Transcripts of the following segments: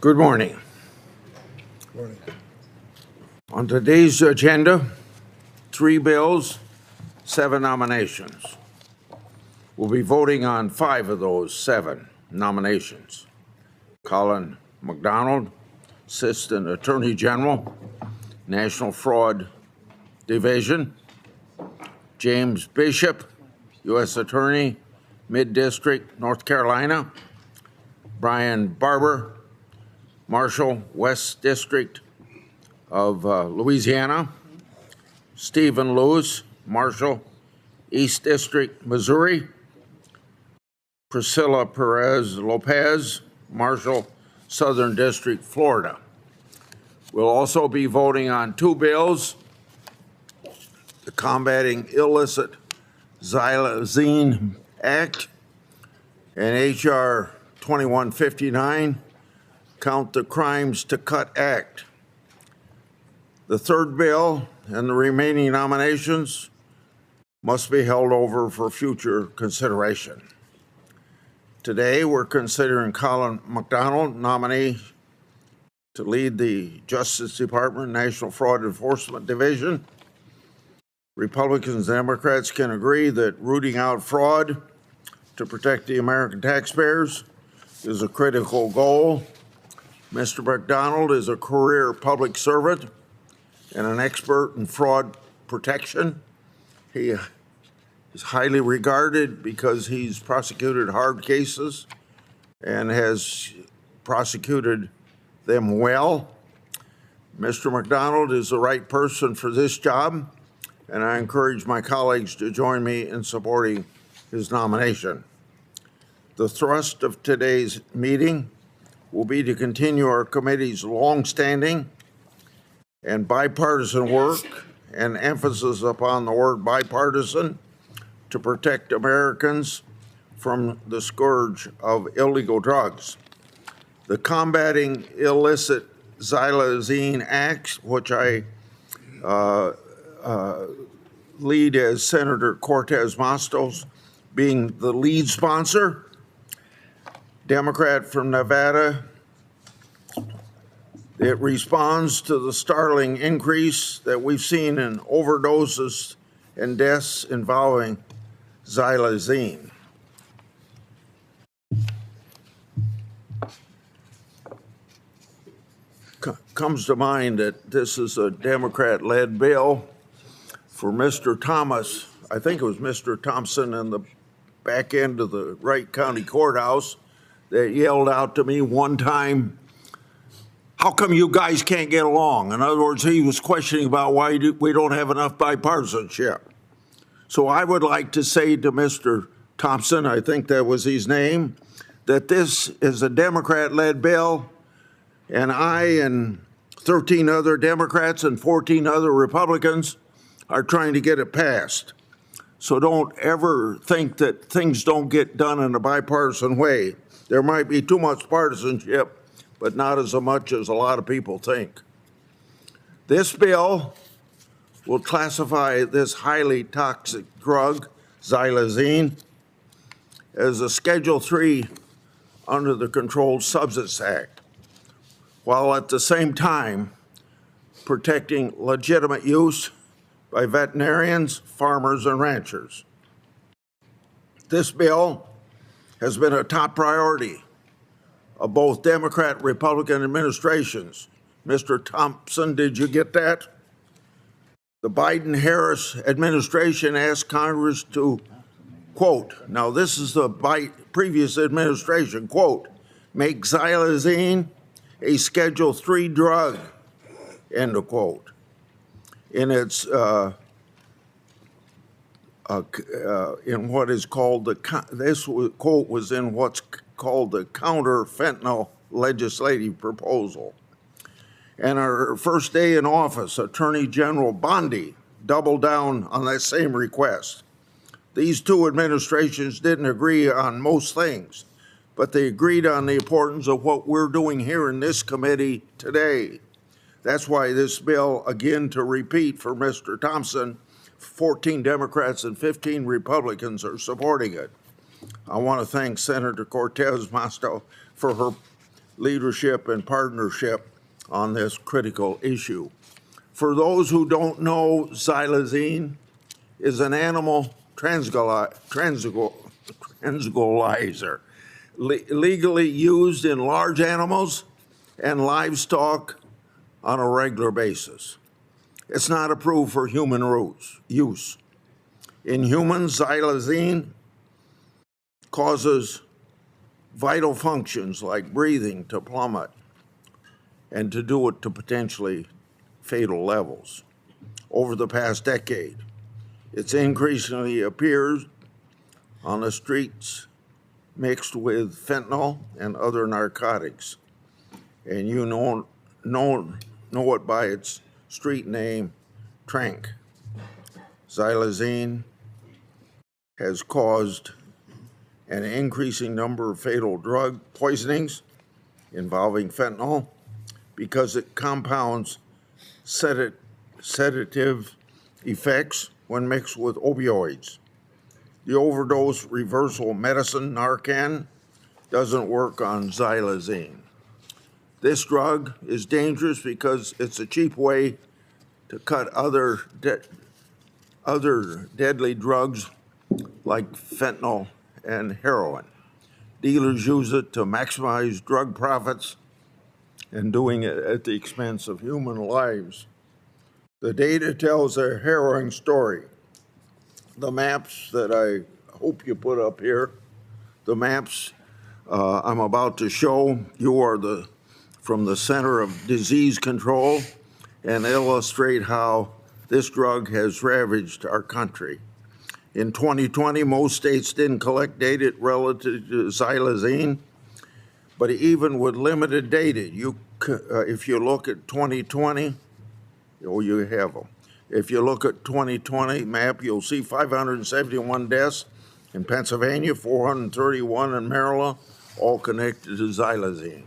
Good morning. Morning. On today's agenda, 3 bills, 7 nominations. We'll be voting on 5 of those 7 nominations. Colin McDonald, Assistant Attorney General, National Fraud Division. James Bishop, U.S. Attorney, Mid-District, North Carolina. Brian Barber, Marshal, West District of Louisiana. Stephen Lewis, Marshal, East District, Missouri. Priscilla Perez Lopez, Marshal, Southern District, Florida. We'll also be voting on 2 bills, the Combating Illicit Xylazine Act and H.R. 2159, Count the Crimes to Cut Act. The 3rd bill and the remaining nominations must be held over for future consideration. Today, we're considering Colin McDonald, nominee to lead the Justice Department National Fraud Enforcement Division. Republicans and Democrats can agree that rooting out fraud to protect the American taxpayers is a critical goal. Mr. McDonald is a career public servant and an expert in fraud protection. He is highly regarded because he's prosecuted hard cases and has prosecuted them well. Mr. McDonald is the right person for this job, and I encourage my colleagues to join me in supporting his nomination. The thrust of today's meeting will be to continue our committee's longstanding and bipartisan work and emphasis upon the word bipartisan to protect Americans from the scourge of illegal drugs. The Combating Illicit Xylazine Act, which I lead as Senator Cortez Masto's being the lead sponsor, Democrat from Nevada. It responds to the startling increase that we've seen in overdoses and deaths involving xylazine. Comes to mind that this is a Democrat-led bill for Mr. Thomas. I think it was Mr. Thompson in the back end of the Wright County Courthouse that yelled out to me one time, "How come you guys can't get along?" In other words, he was questioning about why we don't have enough bipartisanship. So I would like to say to Mr. Thompson, I think that was his name, that this is a Democrat-led bill, and I and 13 other Democrats and 14 other Republicans are trying to get it passed. So don't ever think that things don't get done in a bipartisan way. There might be too much partisanship, but not as much as a lot of people think. This bill will classify this highly toxic drug, xylazine, as a Schedule III under the Controlled Substances Act, while at the same time protecting legitimate use by veterinarians, farmers, and ranchers. This bill has been a top priority of both Democrat and Republican administrations. Mr. Thompson, did you get that? The Biden-Harris administration asked Congress to, quote, now this is the previous administration, quote, make xylazine a Schedule III drug, end of quote. In its in what is called this quote was in what's called the counter fentanyl legislative proposal. And our first day in office, Attorney General Bondi doubled down on that same request. These 2 administrations didn't agree on most things, but they agreed on the importance of what we're doing here in this committee today. That's why this bill, again, to repeat for Mr. Thompson, 14 Democrats and 15 Republicans are supporting it. I want to thank Senator Cortez Masto for her leadership and partnership on this critical issue. For those who don't know, xylazine is an animal tranquilizer, legally used in large animals and livestock on a regular basis. It's not approved for human use. In humans, xylazine causes vital functions like breathing to plummet and to do it to potentially fatal levels. Over the past decade, it's increasingly appears on the streets mixed with fentanyl and other narcotics. And you know it by its street name, Trank. Xylazine has caused an increasing number of fatal drug poisonings involving fentanyl because it compounds sedative effects when mixed with opioids. The overdose reversal medicine, Narcan, doesn't work on xylazine. This drug is dangerous because it's a cheap way to cut other deadly drugs like fentanyl and heroin. Dealers use it to maximize drug profits and doing it at the expense of human lives. The data tells a harrowing story. The maps that I hope you put up here, the maps I'm about to show you are from the Center of Disease Control and illustrate how this drug has ravaged our country. In 2020, most states didn't collect data relative to xylazine, but even with limited data, if you look at 2020, you have them. If you look at 2020 map, you'll see 571 deaths in Pennsylvania, 431 in Maryland, all connected to xylazine.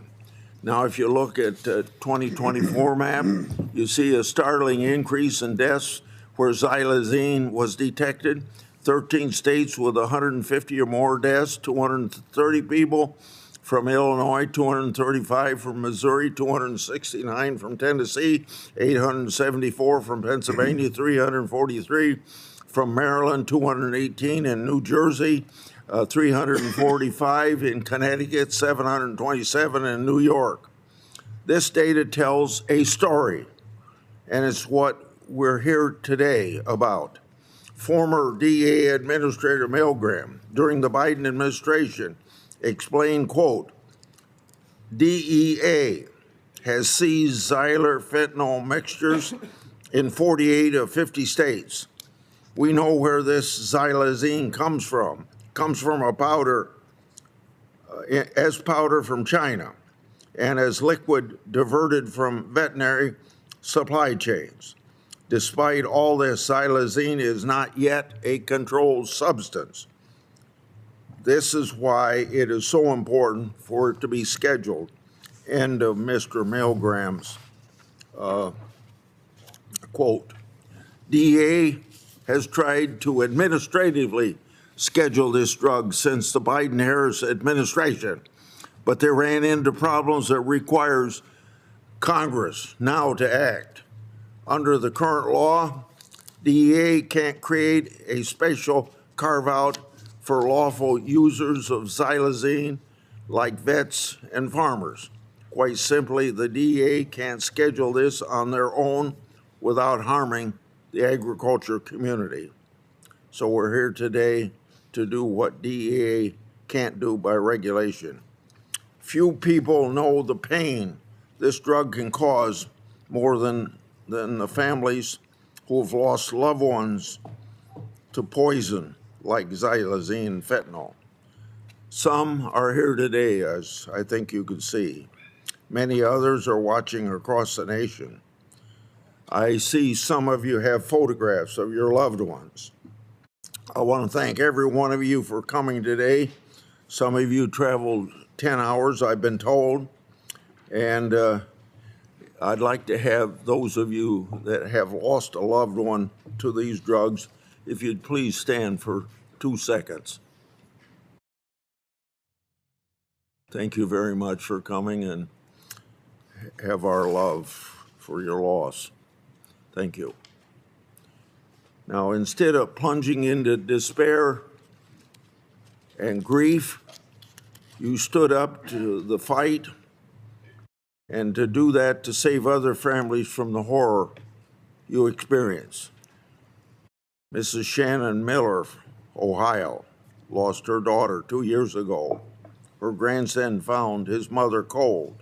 Now, if you look at 2024 map, you see a startling increase in deaths where xylazine was detected. 13 states with 150 or more deaths, 230 people from Illinois, 235 from Missouri, 269 from Tennessee, 874 from Pennsylvania, 343 from Maryland, 218 in New Jersey, 345 in Connecticut, 727 in New York. This data tells a story, and it's what we're here today about. Former DEA Administrator Milgram, during the Biden administration, explained, quote, DEA has seized xylar fentanyl mixtures in 48 of 50 states. We know where this xylazine comes from. It comes from a powder, as powder from China, and as liquid diverted from veterinary supply chains. Despite all this, xylazine is not yet a controlled substance. This is why it is so important for it to be scheduled. End of Mr. Milgram's quote. DEA has tried to administratively schedule this drug since the Biden-Harris administration, but they ran into problems that requires Congress now to act. Under the current law, DEA can't create a special carve-out for lawful users of xylazine like vets and farmers. Quite simply, the DEA can't schedule this on their own without harming the agriculture community. So we're here today to do what DEA can't do by regulation. Few people know the pain this drug can cause more than the families who have lost loved ones to poison like xylazine and fentanyl. Some are here today, as I think you can see. Many others are watching across the nation. I see some of you have photographs of your loved ones. I want to thank every one of you for coming today. Some of you traveled 10 hours, I've been told, and I'd like to have those of you that have lost a loved one to these drugs, if you'd please stand for 2 seconds. thank you very much for coming, and have our love for your loss. Thank you. Now, instead of plunging into despair and grief, you stood up to the fight, and to do that to save other families from the horror you experience. Mrs. Shannon Miller, Ohio, lost her daughter 2 years ago. Her grandson found his mother cold.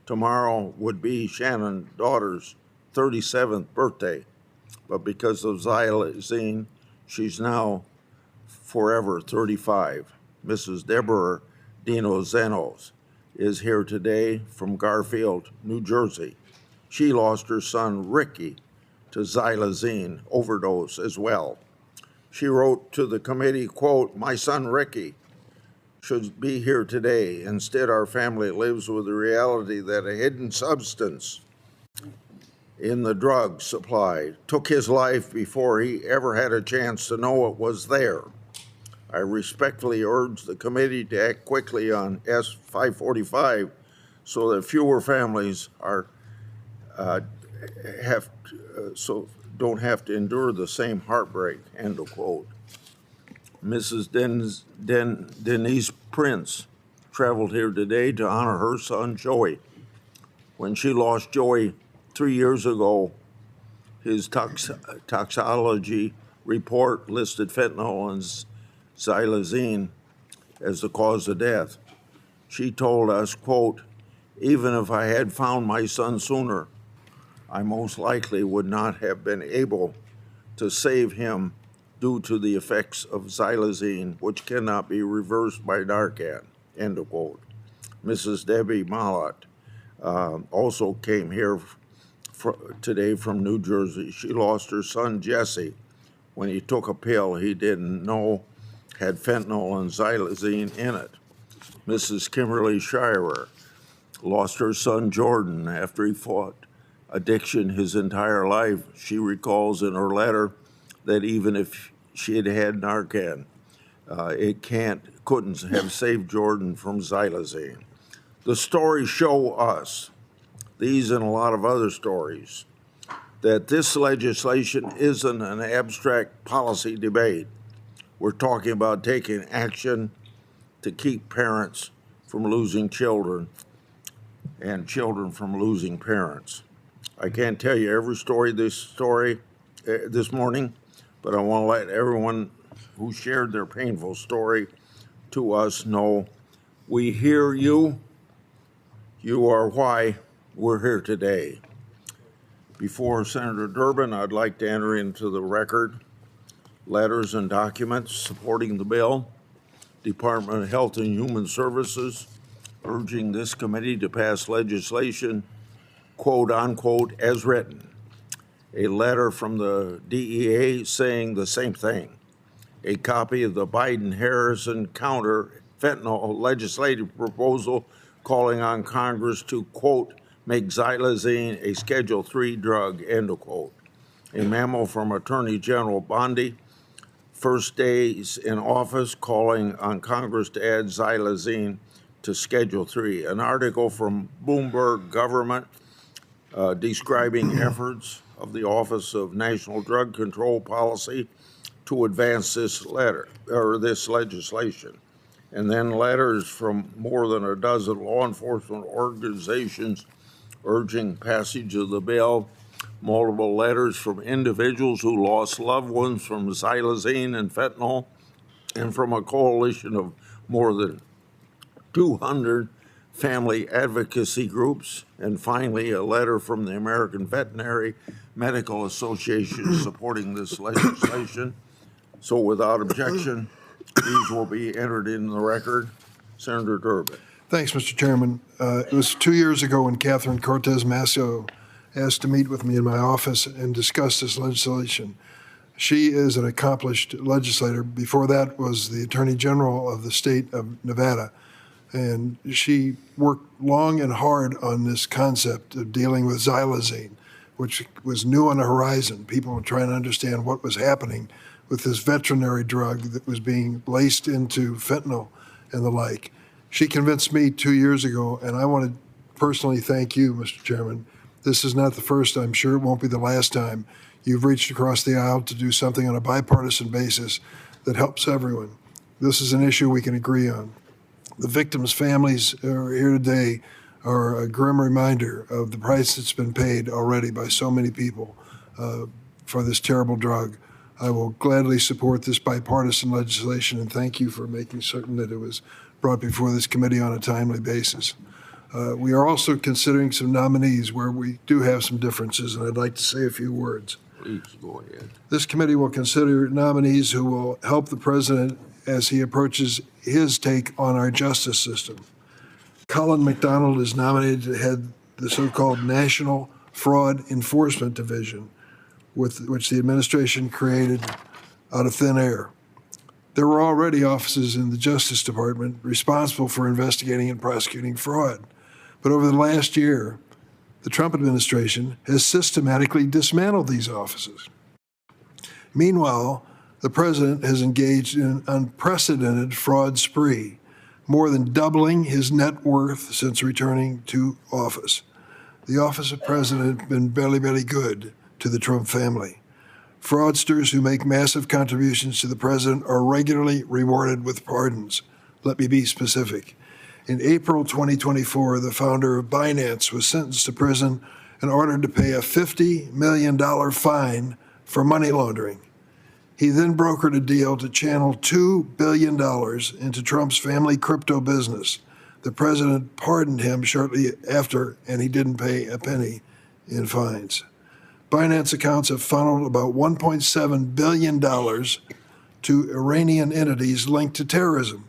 Tomorrow would be Shannon's daughter's 37th birthday, but because of xylazine, she's now forever 35. Mrs. Deborah Dino Zenos is here today from Garfield, New Jersey. She lost her son, Ricky, to xylazine overdose as well. She wrote to the committee, quote, "My son, Ricky, should be here today. Instead, our family lives with the reality that a hidden substance in the drug supply took his life before he ever had a chance to know it was there. I respectfully urge the committee to act quickly on S-545 so that fewer families don't have to endure the same heartbreak," end of quote. Mrs. Denise Prince traveled here today to honor her son, Joey. When she lost Joey 3 years ago, his toxicology report listed fentanyl and xylazine as the cause of death. She told us, quote, "Even if I had found my son sooner, I most likely would not have been able to save him due to the effects of xylazine, which cannot be reversed by Narcan," end of quote. Mrs. Debbie Mallott also came here today from New Jersey. She lost her son, Jesse, when he took a pill he didn't know had fentanyl and xylazine in it. Mrs. Kimberly Shirer lost her son, Jordan, after he fought addiction his entire life. She recalls in her letter that even if she had had Narcan, it couldn't have saved Jordan from xylazine. The stories show us, these and a lot of other stories, that this legislation isn't an abstract policy debate. We're talking about taking action to keep parents from losing children and children from losing parents. I can't tell you every story this morning, but I want to let everyone who shared their painful story to us know we hear you. You are why we're here today. Before Senator Durbin, I'd like to enter into the record letters and documents supporting the bill. Department of Health and Human Services urging this committee to pass legislation, quote unquote, as written. A letter from the DEA saying the same thing. A copy of the Biden-Harrison counter fentanyl legislative proposal calling on Congress to, quote, make xylazine a Schedule III drug, end of quote. A memo from Attorney General Bondi, first days in office, calling on Congress to add xylazine to Schedule III. An article from Bloomberg Government describing efforts of the Office of National Drug Control Policy to advance this legislation. And then letters from more than a dozen law enforcement organizations urging passage of the bill, multiple letters from individuals who lost loved ones from xylazine and fentanyl, and from a coalition of more than 200 family advocacy groups, and finally a letter from the American Veterinary Medical Association supporting this legislation. So without objection, these will be entered in the record. Senator Durbin. Thanks, Mr. Chairman. It was 2 years ago when Catherine Cortez Masto asked to meet with me in my office and discuss this legislation. She is an accomplished legislator. Before that was the Attorney General of the state of Nevada. And she worked long and hard on this concept of dealing with xylazine, which was new on the horizon. People were trying to understand what was happening with this veterinary drug that was being laced into fentanyl and the like. She convinced me 2 years ago, and I want to personally thank you, Mr. Chairman. This is not the first, I'm sure it won't be the last time you've reached across the aisle to do something on a bipartisan basis that helps everyone. This is an issue we can agree on. The victims' families who are here today are a grim reminder of the price that's been paid already by so many people for this terrible drug. I will gladly support this bipartisan legislation, and thank you for making certain that it was brought before this committee on a timely basis. We are also considering some nominees where we do have some differences, and I'd like to say a few words. Please go ahead. This committee will consider nominees who will help the president as he approaches his take on our justice system. Colin McDonald is nominated to head the so-called National Fraud Enforcement Division, which the administration created out of thin air. There were already offices in the Justice Department responsible for investigating and prosecuting fraud. But over the last year, the Trump administration has systematically dismantled these offices. Meanwhile, the president has engaged in an unprecedented fraud spree, more than doubling his net worth since returning to office. The office of president has been very good to the Trump family. Fraudsters who make massive contributions to the president are regularly rewarded with pardons. Let me be specific. In April 2024, the founder of Binance was sentenced to prison and ordered to pay a $50 million fine for money laundering. He then brokered a deal to channel $2 billion into Trump's family crypto business. The president pardoned him shortly after, and he didn't pay a penny in fines. Binance accounts have funneled about $1.7 billion to Iranian entities linked to terrorism.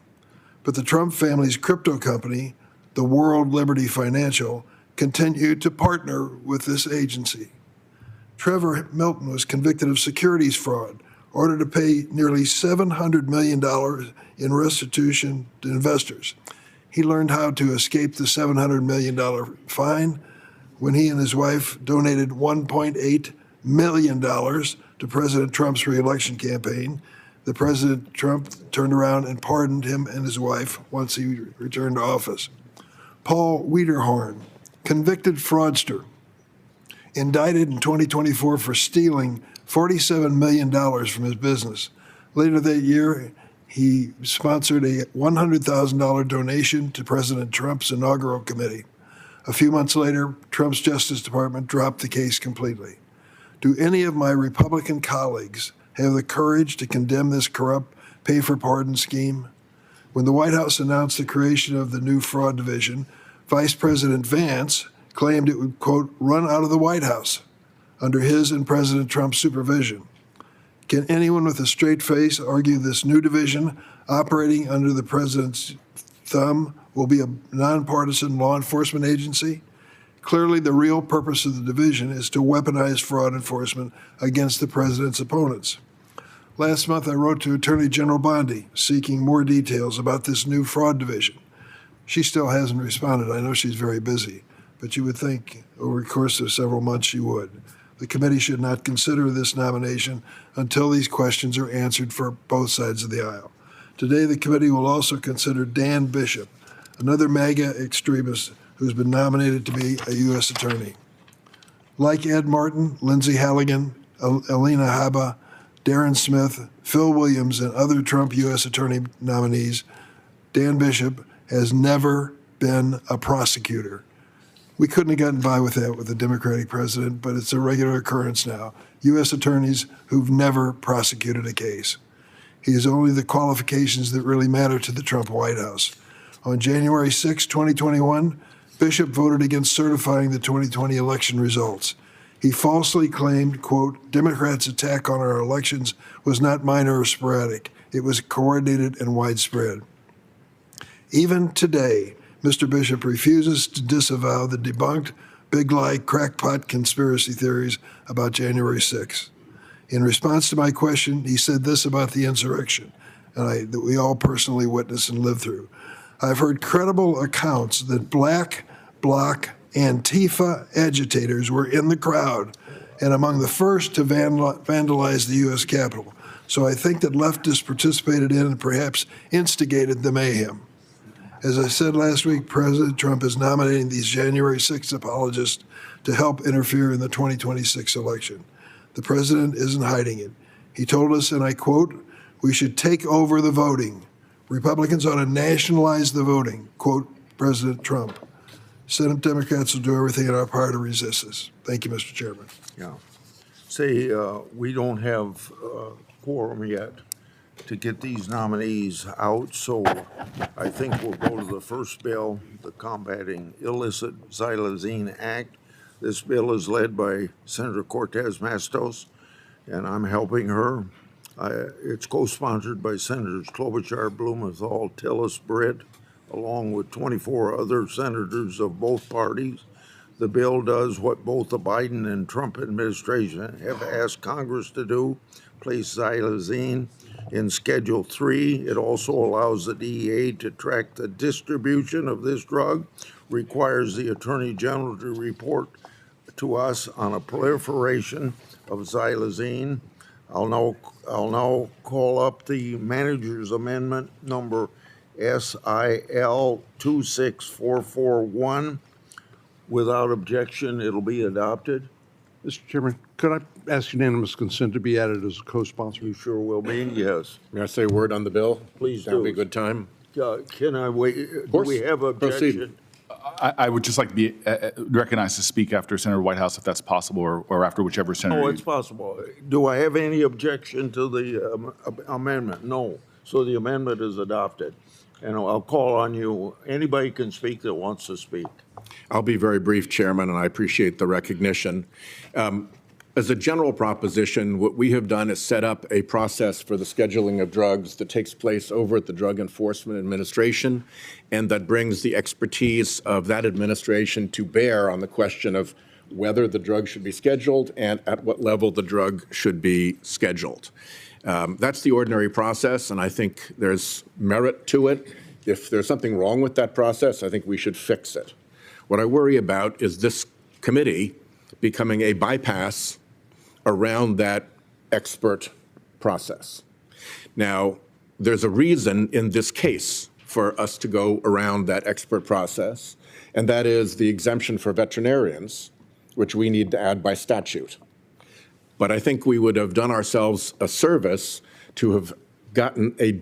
But the Trump family's crypto company, the World Liberty Financial, continued to partner with this agency. Trevor Milton was convicted of securities fraud, ordered to pay nearly $700 million in restitution to investors. He learned how to escape the $700 million fine when he and his wife donated $1.8 million to President Trump's reelection campaign. The President Trump turned around and pardoned him and his wife once he returned to office. Paul Wiederhorn, convicted fraudster, indicted in 2024 for stealing $47 million from his business. Later that year, he sponsored a $100,000 donation to President Trump's inaugural committee. A few months later, Trump's Justice Department dropped the case completely. Do any of my Republican colleagues have the courage to condemn this corrupt pay-for-pardon scheme? When the White House announced the creation of the new fraud division, Vice President Vance claimed it would, quote, run out of the White House under his and President Trump's supervision. Can anyone with a straight face argue this new division operating under the president's thumb will be a nonpartisan law enforcement agency? Clearly, the real purpose of the division is to weaponize fraud enforcement against the president's opponents. Last month, I wrote to Attorney General Bondi seeking more details about this new fraud division. She still hasn't responded. I know she's very busy, but you would think over the course of several months she would. The committee should not consider this nomination until these questions are answered for both sides of the aisle. Today, the committee will also consider Dan Bishop, another MAGA extremist who's been nominated to be a U.S. attorney. Like Ed Martin, Lindsey Halligan, Alina Habba, Darren Smith, Phil Williams, and other Trump U.S. attorney nominees, Dan Bishop has never been a prosecutor. We couldn't have gotten by with that with the Democratic president, but it's a regular occurrence now. U.S. attorneys who've never prosecuted a case. He has only the qualifications that really matter to the Trump White House. On January 6, 2021, Bishop voted against certifying the 2020 election results. He falsely claimed, quote, Democrats' attack on our elections was not minor or sporadic. It was coordinated and widespread. Even today, Mr. Bishop refuses to disavow the debunked big lie crackpot conspiracy theories about January 6th. In response to my question, he said this about the insurrection, that we all personally witnessed and lived through. I've heard credible accounts that black, bloc, Antifa agitators were in the crowd and among the first to vandalize the U.S. Capitol. So I think that leftists participated in and perhaps instigated the mayhem. As I said last week, President Trump is nominating these January 6th apologists to help interfere in the 2026 election. The president isn't hiding it. He told us, and I quote, "We should take over the voting. Republicans ought to nationalize the voting," quote President Trump. Senate Democrats will do everything in our power to resist this. Thank you, Mr. Chairman. Yeah. Say, we don't have quorum yet to get these nominees out, so I think we'll go to the first bill, the Combating Illicit Xylazine Act. This bill is led by Senator Cortez Masto, and I'm helping her. It's co-sponsored by Senators Klobuchar, Blumenthal, Tillis, Britt, along with 24 other senators of both parties. The bill does what both the Biden and Trump administration have asked Congress to do, place xylazine in Schedule 3. It also allows the DEA to track the distribution of this drug, requires the Attorney General to report to us on a proliferation of xylazine. I'll now call up the manager's amendment number SIL 26441. Without objection, it'll be adopted. Mr. Chairman, could I ask unanimous consent to be added as a co-sponsor? You sure will be, yes. May I say a word on the bill? Please That would do. be a good time. Can I wait? Do we have objection? I would just like to be recognized to speak after Senator Whitehouse, if that's possible, or after whichever senator. Oh, it's possible. Do I have any objection to the amendment? No. So the amendment is adopted. And I'll call on you. Anybody can speak that wants to speak. I'll be very brief, Chairman, and I appreciate the recognition. As a general proposition, what we have done is set up a process for the scheduling of drugs that takes place over at the Drug Enforcement Administration, and that brings the expertise of that administration to bear on the question of whether the drug should be scheduled and at what level the drug should be scheduled. That's the ordinary process, and I think there's merit to it. If there's something wrong with that process, I think we should fix it. What I worry about is this committee becoming a bypass around that expert process. Now, there's a reason in this case for us to go around that expert process, and that is the exemption for veterinarians, which we need to add by statute. But I think we would have done ourselves a service to have gotten a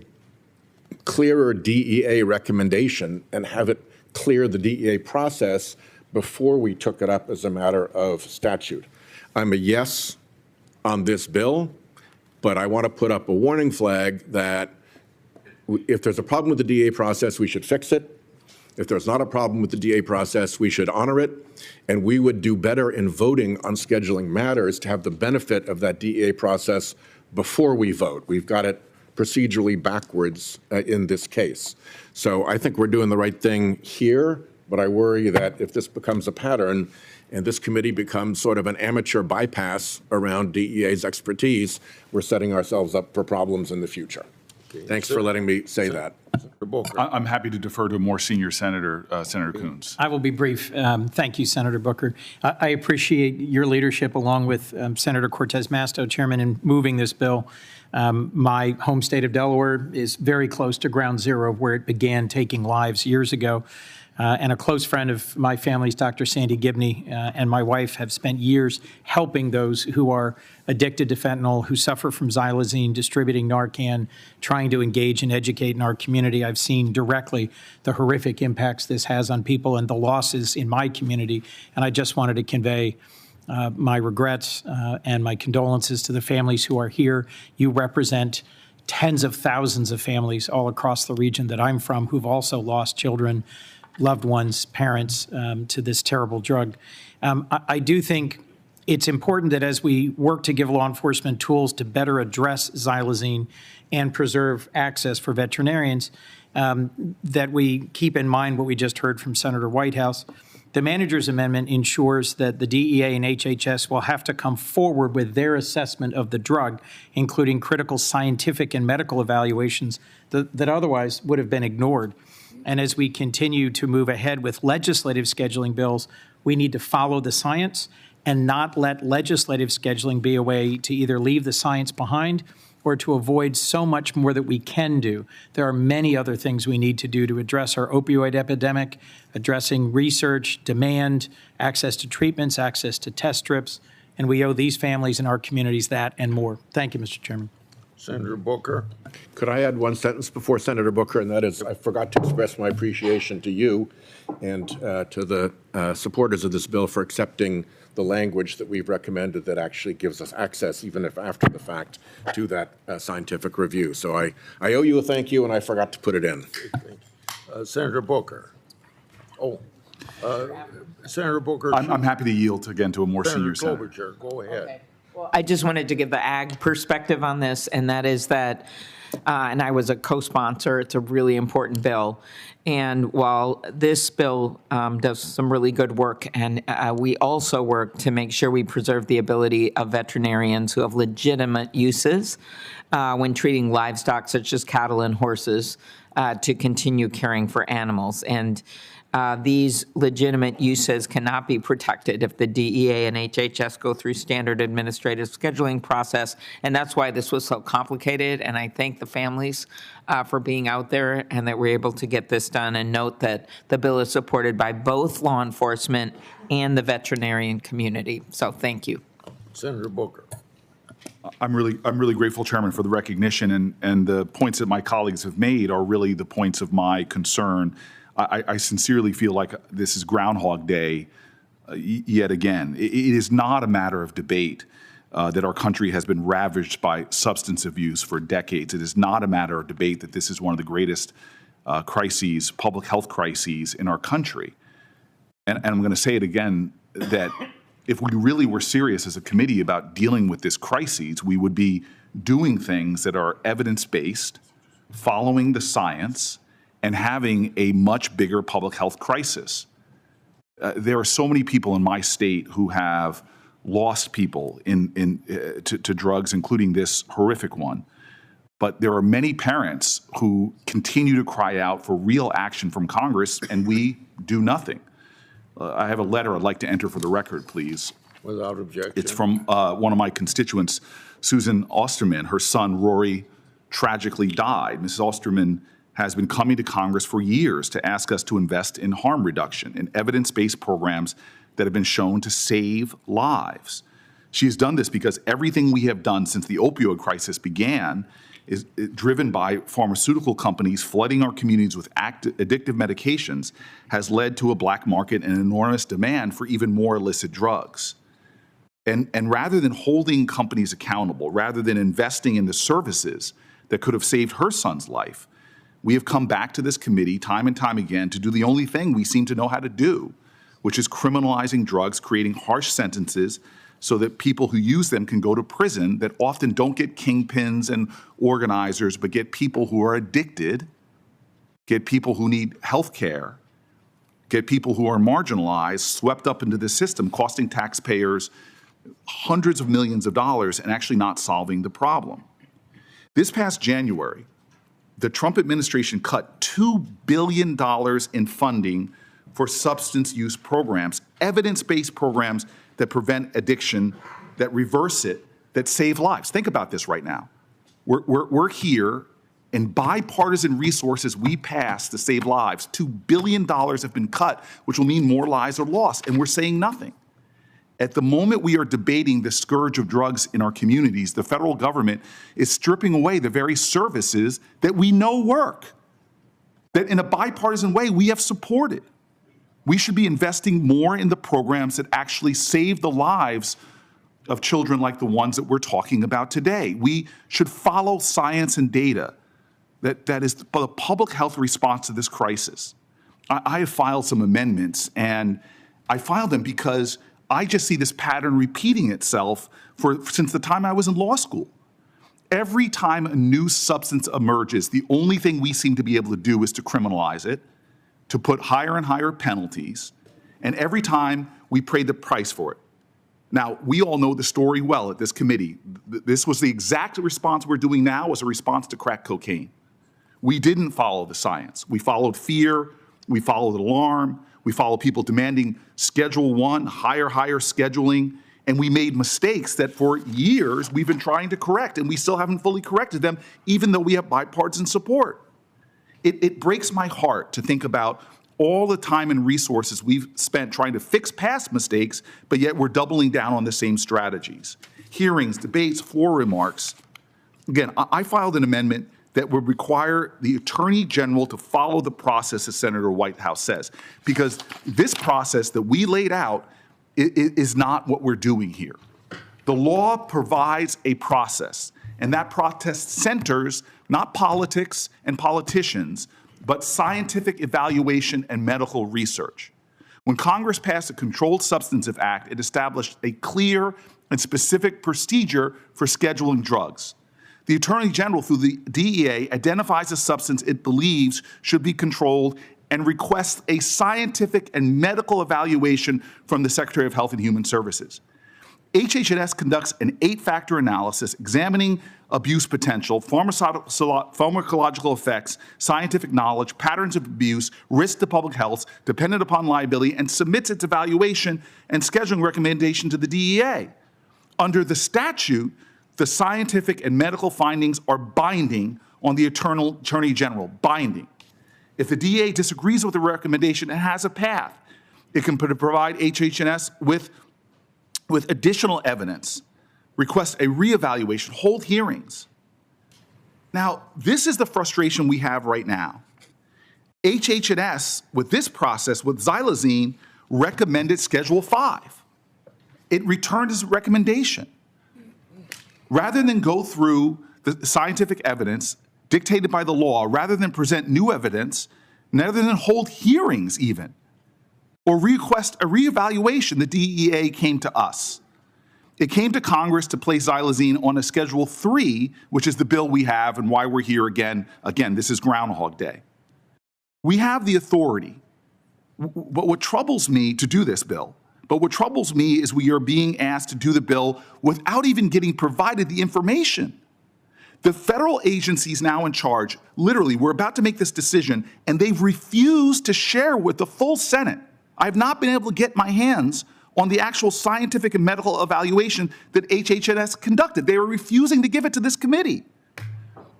clearer DEA recommendation and have it clear the DEA process before we took it up as a matter of statute. I'm a yes on this bill, but I want to put up a warning flag that if there's a problem with the DEA process, we should fix it. If there's not a problem with the DEA process, we should honor it. And we would do better in voting on scheduling matters to have the benefit of that DEA process before we vote. We've got it procedurally backwards in this case. So I think we're doing the right thing here, but I worry that if this becomes a pattern and this committee becomes sort of an amateur bypass around DEA's expertise, we're setting ourselves up for problems in the future. Okay. Thanks for letting me say that. I'm happy to defer to a more senior senator, Senator Coons. I will be brief. Thank you, Senator Booker. I appreciate your leadership along with Senator Cortez Masto, Chairman, in moving this bill. My home state of Delaware is very close to ground zero of where it began taking lives years ago. And a close friend of my family's, Dr. Sandy Gibney, and my wife have spent years helping those who are addicted to fentanyl, who suffer from xylazine, distributing Narcan, trying to engage and educate in our community. I've seen directly the horrific impacts this has on people and the losses in my community. And I just wanted to convey my regrets and my condolences to the families who are here. You represent tens of thousands of families all across the region that I'm from who've also lost children, loved ones, parents to this terrible drug. I do think it's important that as we work to give law enforcement tools to better address xylazine and preserve access for veterinarians, that we keep in mind what we just heard from Senator Whitehouse. The manager's amendment ensures that the DEA and HHS will have to come forward with their assessment of the drug, including critical scientific and medical evaluations that otherwise would have been ignored. And as we continue to move ahead with legislative scheduling bills, we need to follow the science and not let legislative scheduling be a way to either leave the science behind or to avoid so much more that we can do. There are many other things we need to do to address our opioid epidemic, addressing research, demand, access to treatments, access to test strips, and we owe these families and our communities that and more. Thank you, Mr. Chairman. Senator Booker. Could I add one sentence before Senator Booker, and that is I forgot to express my appreciation to you and to the supporters of this bill for accepting the language that we've recommended that actually gives us access, even if after the fact, to that scientific review. So I owe you a thank you, and I forgot to put it in. Senator Booker. Senator Booker. I'm happy to yield again to a more senior Senator senator. Klobuchar, go ahead. Okay. Well, I just wanted to give the ag perspective on this, and that is that, and I was a co-sponsor, it's a really important bill. And while this bill does some really good work, and we also work to make sure we preserve the ability of veterinarians who have legitimate uses when treating livestock such as cattle and horses to continue caring for animals. And these legitimate uses cannot be protected if the DEA and HHS go through standard administrative scheduling process, and that's why this was so complicated. And I thank the families for being out there and that we're able to get this done. And note that the bill is supported by both law enforcement and the veterinarian community. So thank you. Senator Booker. I'm really grateful, Chairman, for the recognition, and the points that my colleagues have made are really the points of my concern. I sincerely feel like this is Groundhog Day yet again. It is not a matter of debate that our country has been ravaged by substance abuse for decades. It is not a matter of debate that this is one of the greatest crises, public health crises in our country. And I'm going to say it again, that if we really were serious as a committee about dealing with this crisis, we would be doing things that are evidence-based, following the science, and having a much bigger public health crisis. There are so many people in my state who have lost people to drugs, including this horrific one. But there are many parents who continue to cry out for real action from Congress, and we do nothing. I have a letter I'd like to enter for the record, please. Without objection. It's from one of my constituents, Susan Osterman. Her son, Rory, tragically died. Mrs. Osterman has been coming to Congress for years to ask us to invest in harm reduction, in evidence-based programs that have been shown to save lives. She has done this because everything we have done since the opioid crisis began is driven by pharmaceutical companies flooding our communities with addictive medications has led to a black market and enormous demand for even more illicit drugs. And rather than holding companies accountable, rather than investing in the services that could have saved her son's life, we have come back to this committee time and time again to do the only thing we seem to know how to do, which is criminalizing drugs, creating harsh sentences so that people who use them can go to prison that often don't get kingpins and organizers, but get people who are addicted, get people who need health care, get people who are marginalized, swept up into the system, costing taxpayers hundreds of millions of dollars and actually not solving the problem. This past January, the Trump administration cut $2 billion in funding for substance use programs, evidence-based programs that prevent addiction, that reverse it, that save lives. Think about this right now. We're here, and bipartisan resources we passed to save lives. $2 billion have been cut, which will mean more lives are lost, and we're saying nothing. At the moment we are debating the scourge of drugs in our communities, the federal government is stripping away the very services that we know work, that in a bipartisan way we have supported. We should be investing more in the programs that actually save the lives of children like the ones that we're talking about today. We should follow science and data that is the public health response to this crisis. I have filed some amendments, and I filed them because I just see this pattern repeating itself since the time I was in law school. Every time a new substance emerges, the only thing we seem to be able to do is to criminalize it, to put higher and higher penalties, and every time we pay the price for it. Now, we all know the story well at this committee. This was the exact response we're doing now as a response to crack cocaine. We didn't follow the science. We followed fear, we followed alarm, we followed people demanding Schedule I, higher scheduling, And we made mistakes that for years we've been trying to correct, and we still haven't fully corrected them, even though we have bipartisan support. It breaks my heart to think about all the time and resources we've spent trying to fix past mistakes, but yet we're doubling down on the same strategies. Hearings, debates, floor remarks. Again, I filed an amendment that would require the Attorney General to follow the process, as Senator Whitehouse says, because this process that we laid out is not what we're doing here. The law provides a process, and that process centers not politics and politicians, but scientific evaluation and medical research. When Congress passed the Controlled Substances Act, it established a clear and specific procedure for scheduling drugs. The Attorney General, through the DEA, identifies a substance it believes should be controlled and requests a scientific and medical evaluation from the Secretary of Health and Human Services. HHS conducts an 8-factor analysis examining abuse potential, pharmacological effects, scientific knowledge, patterns of abuse, risk to public health, dependent upon liability, and submits its evaluation and scheduling recommendation to the DEA. Under the statute, the scientific and medical findings are binding on the Attorney General, binding. If the DEA disagrees with the recommendation, it has a path. It can provide HHS with additional evidence, request a reevaluation, hold hearings. Now, this is the frustration we have right now. HHS, with this process, with xylazine, recommended Schedule 5. It returned its recommendation. Rather than go through the scientific evidence dictated by the law, rather than present new evidence, rather than hold hearings even, or request a reevaluation, the DEA came to us. It came to Congress to place xylazine on a Schedule 3, which is the bill we have and why we're here again. Again, this is Groundhog Day. We have the authority. But what troubles me to do this bill, but what troubles me is we are being asked to do the bill without even getting provided the information. The federal agencies now in charge, literally, we're about to make this decision, and they've refused to share with the full Senate. I've not been able to get my hands on the actual scientific and medical evaluation that HHS conducted. They are refusing to give it to this committee.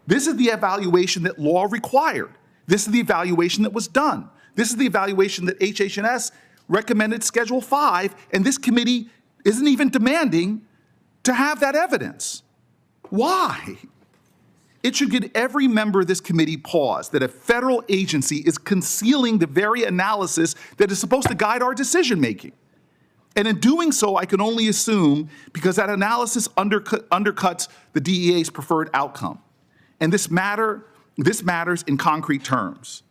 This is the evaluation that law required. This is the evaluation that was done. This is the evaluation that HHS recommended Schedule 5, and this committee isn't even demanding to have that evidence. Why? It should give every member of this committee pause that a federal agency is concealing the very analysis that is supposed to guide our decision-making. And in doing so, I can only assume because that analysis undercuts the DEA's preferred outcome. And this matters in concrete terms.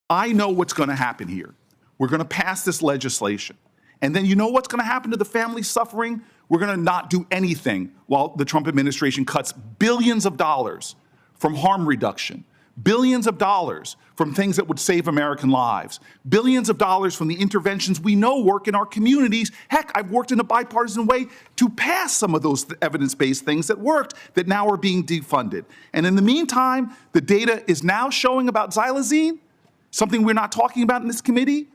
I know what's going to happen here. We're going to pass this legislation. And then you know what's going to happen to the families suffering? We're going to not do anything while the Trump administration cuts billions of dollars from harm reduction, billions of dollars from things that would save American lives, billions of dollars from the interventions we know work in our communities. Heck, I've worked in a bipartisan way to pass some of those evidence-based things that worked that now are being defunded. And in the meantime, the data is now showing about xylazine, something we're not talking about in this committee,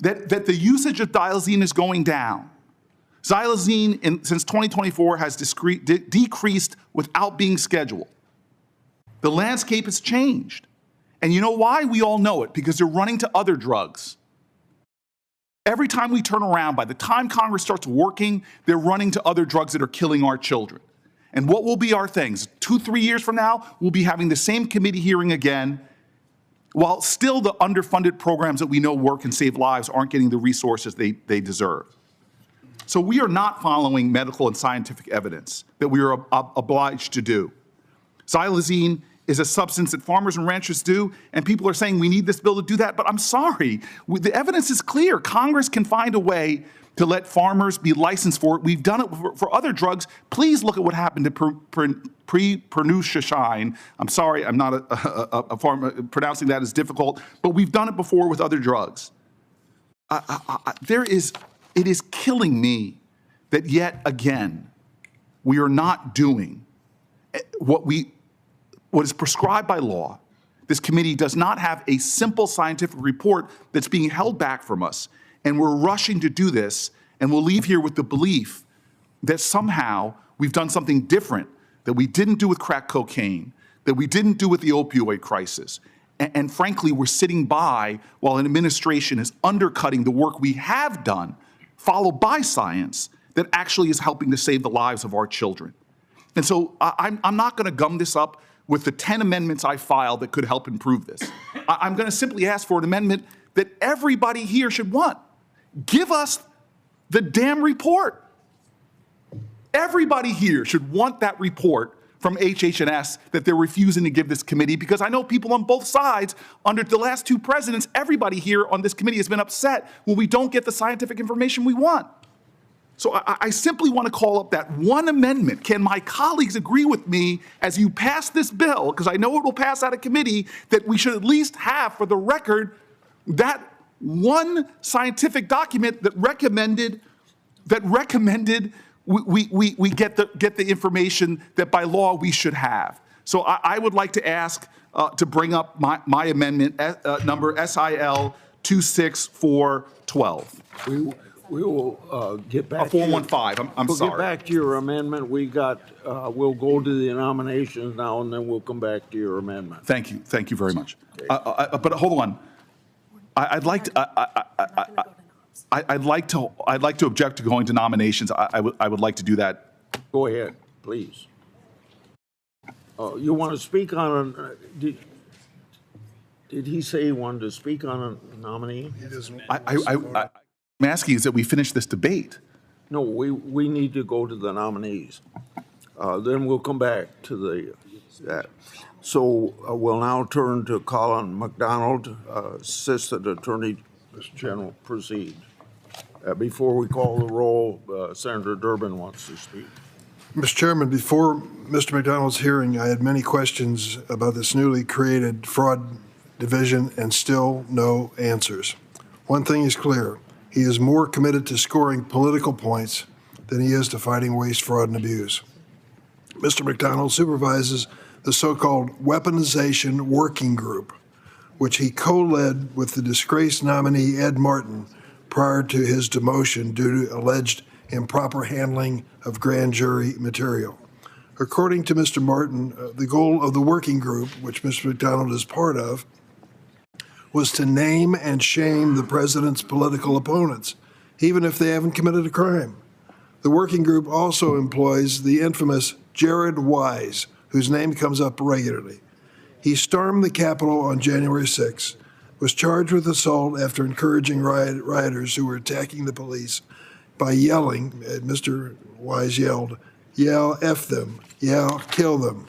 that the usage of xylazine is going down. Xylazine, since 2024, has decreased without being scheduled. The landscape has changed. And you know why? We all know it, because they're running to other drugs. Every time we turn around, by the time Congress starts working, they're running to other drugs that are killing our children. And what will be our things? 2-3 years from now, we'll be having the same committee hearing again, while still the underfunded programs that we know work and save lives aren't getting the resources they deserve. So we are not following medical and scientific evidence that we are obliged to do. Xylazine is a substance that farmers and ranchers do, and people are saying we need this bill to do that, but I'm sorry. The evidence is clear. Congress can find a way to let farmers be licensed for it. We've done it for other drugs. Please look at what happened to pre-perniciashine. I'm sorry, I'm not a farmer. Pronouncing that is difficult, but we've done it before with other drugs. It is killing me that yet again, we are not doing what is prescribed by law. This committee does not have a simple scientific report that's being held back from us. And we're rushing to do this, and we'll leave here with the belief that somehow we've done something different that we didn't do with crack cocaine, that we didn't do with the opioid crisis. And frankly, we're sitting by while an administration is undercutting the work we have done, followed by science, that actually is helping to save the lives of our children. And so I'm not going to gum this up with the 10 amendments I filed that could help improve this. I'm going to simply ask for an amendment that everybody here should want. Give us the damn report. Everybody here should want that report from HH&S that they're refusing to give this committee, because I know people on both sides, under the last two presidents, everybody here on this committee has been upset when we don't get the scientific information we want. So I simply want to call up that one amendment. Can my colleagues agree with me as you pass this bill, because I know it will pass out of committee, that we should at least have for the record that one scientific document that recommended we get the information that by law we should have. So I would like to ask to bring up my amendment, number SIL 26412. We will get back. 415. I'm We'll sorry. get back to your amendment. We'll go to the nominations now, and then we'll come back to your amendment. Thank you. Thank you very much. But hold on. I'd like to object to going to nominations. I would like to do that. Go ahead, please. You want to speak on did he say he wanted to speak on a nominee? He doesn't. I'm asking is that we finish this debate. No, we need to go to the nominees. Then we'll come back to that. So we'll now turn to Colin McDonald, Assistant Attorney General. Proceed. Before we call the roll, Senator Durbin wants to speak. Mr. Chairman, before Mr. McDonald's hearing, I had many questions about this newly created fraud division and still no answers. One thing is clear. He is more committed to scoring political points than he is to fighting waste, fraud, and abuse. Mr. McDonald supervises the so-called Weaponization Working Group, which he co-led with the disgraced nominee Ed Martin prior to his demotion due to alleged improper handling of grand jury material. According to Mr. Martin, the goal of the working group, which Mr. McDonald is part of, was to name and shame the president's political opponents, even if they haven't committed a crime. The working group also employs the infamous Jared Wise, whose name comes up regularly. He stormed the Capitol on January 6, was charged with assault after encouraging rioters who were attacking the police by yelling, Mr. Wise yelled, "Yell, F them, yell, kill them."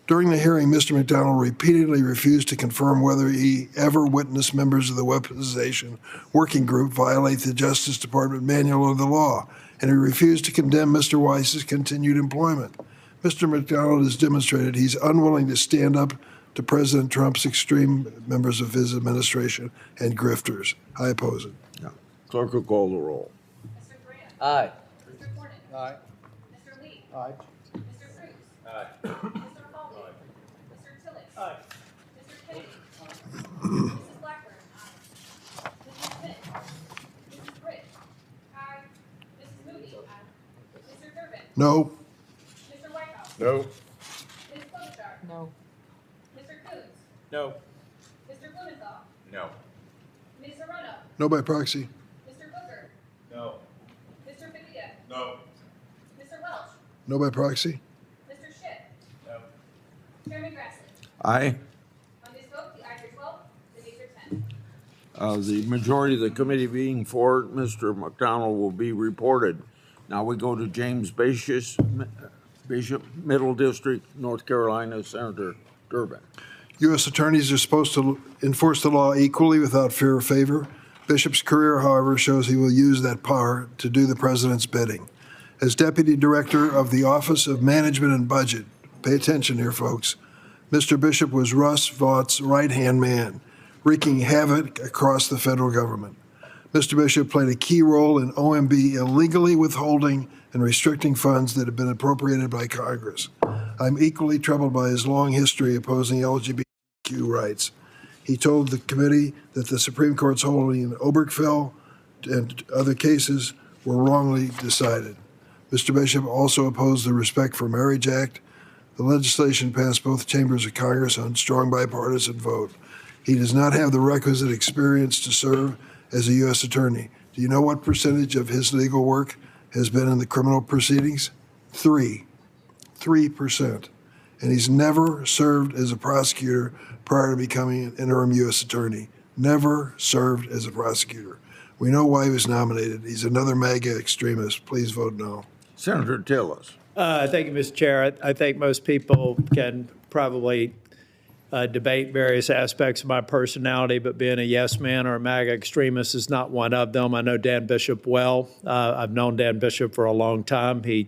During the hearing, Mr. McDonald repeatedly refused to confirm whether he ever witnessed members of the Weaponization Working Group violate the Justice Department manual of the law, and he refused to condemn Mr. Weiss's continued employment. Mr. McDonald has demonstrated he's unwilling to stand up to President Trump's extreme members of his administration and grifters. I oppose it. Yeah. Clerk will call the roll. Mr. Grant. Aye. Mr. Cornyn. Aye. Mr. Lee. Aye. Mr. Cruz. Aye. Mr. Hawley. Mr. Tillis. Aye. Mr. Kennedy. Mrs. Blackburn. Aye. Mrs. Smith. Mrs. Rich. Aye. Mrs. Moody. Aye. Mr. Durbin. No. Mr. Whitehouse. No. Ms. Klobuchar. No. Mr. Coons. No. Mr. Blumenthal. No. Ms. Serrano. No by proxy. Mr. Booker. No. Mr. Padilla. No. Mr. Welch. No by proxy. Mr. Schiff. No. Chairman Grassley. Aye. On this vote, the ayes are 12, the nays are 10. The majority of the committee being for it, Mr. McDonald will be reported. Now we go to James Bishop, Middle District, North Carolina, Senator Durbin. U.S. attorneys are supposed to enforce the law equally without fear or favor. Bishop's career, however, shows he will use that power to do the president's bidding. As deputy director of the Office of Management and Budget, pay attention here, folks, Mr. Bishop was Russ Vaught's right-hand man, wreaking havoc across the federal government. Mr. Bishop played a key role in OMB illegally withholding and restricting funds that have been appropriated by Congress. I'm equally troubled by his long history opposing LGBTQ rights. He told the committee that the Supreme Court's holding in Obergefell and other cases were wrongly decided. Mr. Bishop also opposed the Respect for Marriage Act. The legislation passed both chambers of Congress on strong bipartisan vote. He does not have the requisite experience to serve as a U.S. attorney. Do you know what percentage of his legal work has been in the criminal proceedings? 3%. And he's never served as a prosecutor prior to becoming an interim U.S. attorney. Never served as a prosecutor. We know why he was nominated. He's another MAGA extremist. Please vote no. Senator Tillis. Thank you, Mr. Chair. I think most people can probably debate various aspects of my personality, but being a yes man or a MAGA extremist is not one of them. I know Dan Bishop well. I've known Dan Bishop for a long time. He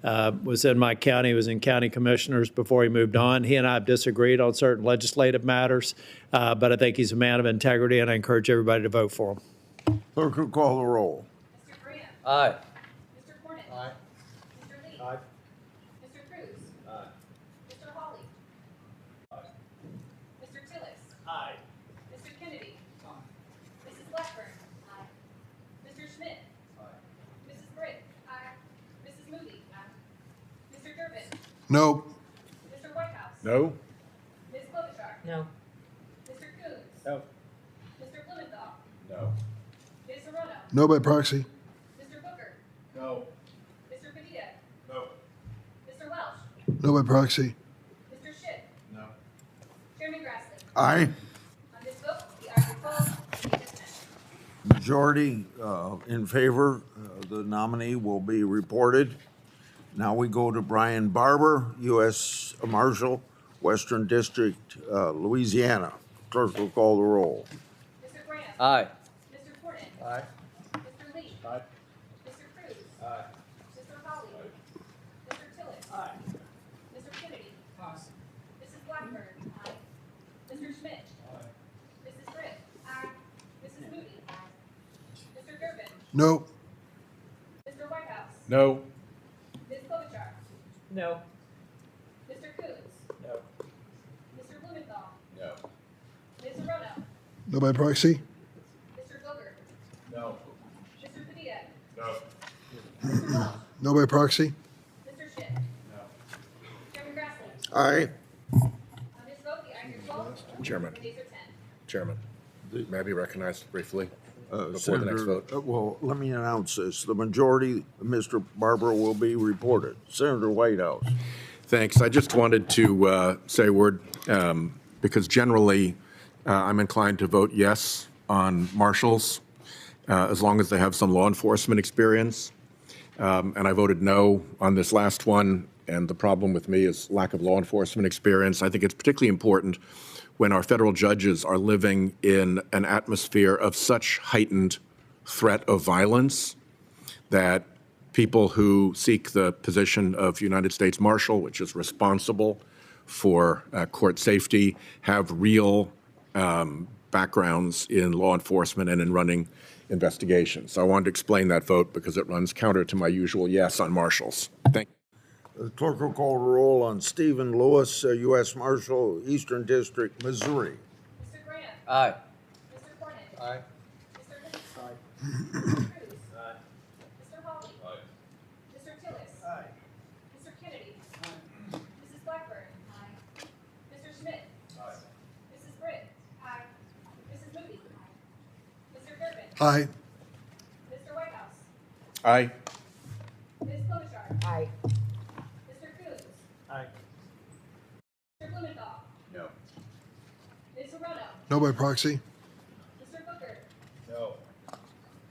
was in my county, was in county commissioners before he moved on. He and I have disagreed on certain legislative matters, but I think he's a man of integrity, and I encourage everybody to vote for him. Clerk will call the roll. Mr. Graham. Aye. Mr. Cornyn. Aye. Mr. Lee. Aye. Mr. Cruz. Aye. Mr. Hawley. Aye. Mr. Tillis. Aye. Mr. Kennedy. Aye. Mrs. Blackburn. Aye. Mr. Schmidt. Aye. Mrs. Britt. Aye. Mrs. Moody. Aye. Mr. Durbin. No. Mr. Whitehouse. No. Ms. Klobuchar. No. Mr. Coons. No. Mr. Blumenthal. No. Ms. Serrano. No by proxy. Mr. Booker. No. Mr. Padilla. No. Mr. Welch. No by proxy. Mr. Schiff. No. Chairman Grassley. Aye. On this vote, the ayes are 12, the nays are 10. Majority in favor. The nominee will be reported. Now we go to Brian Barber, U.S. Marshal, Western District, Louisiana. Clerk will call the roll. Mr. Graham. Aye. Mr. Cornyn. Aye. Mr. Lee. Aye. Mr. Cruz. Aye. Mr. Hawley. Mr. Tillis. Aye. Mr. Kennedy. Mrs. Blackburn. Aye. Mr. Schmidt. Mrs. Britt. Aye. Mrs. Moody. Mr. Durbin. No. Mr. Whitehouse. No. Ms. Klobuchar. No. Mr. Coons. No. Mr. Blumenthal. No. Ms. Serrano. No by proxy. Mr. Booker. No. Mr. Padilla. No. Mr. Welch. No by proxy. Mr. Schiff. No. Chairman Grassley. Aye. On this vote, the ayes are 12, Chairman. the nays are 10. Chairman, may I be recognized briefly before the Senator, next vote? well, let me announce this. The majority, Mr. Barber, will be reported. Senator Whitehouse. Thanks. I just wanted to say a word because generally I'm inclined to vote yes on marshals as long as they have some law enforcement experience. And I voted no on this last one. And the problem with me is lack of law enforcement experience. I think it's particularly important when our federal judges are living in an atmosphere of such heightened threat of violence that people who seek the position of United States Marshal, which is responsible for court safety, have real backgrounds in law enforcement and in running investigations. So I wanted to explain that vote because it runs counter to my usual yes on marshals. Thank you. The clerk will call the roll on Stephen Lewis, U.S. Marshal, Eastern District, Missouri. Mr. Graham. Aye. Mr. Cornyn. Aye. Mr. Lee. Mr. Cruz. Aye. Mr. Hawley. Aye. Mr. Tillis. Aye. Mr. Kennedy. Mrs. Blackburn. Aye. Mr. Schmidt. Aye. Mrs. Britt. Aye. Mrs. Moody. Mr. Durbin. Aye. Mr. Whitehouse. Aye. Ms. Klobuchar. Aye. Mr. Coons. Aye. Mr. Blumenthal. No. Ms. Serrano. No by proxy. Mr. Booker. No.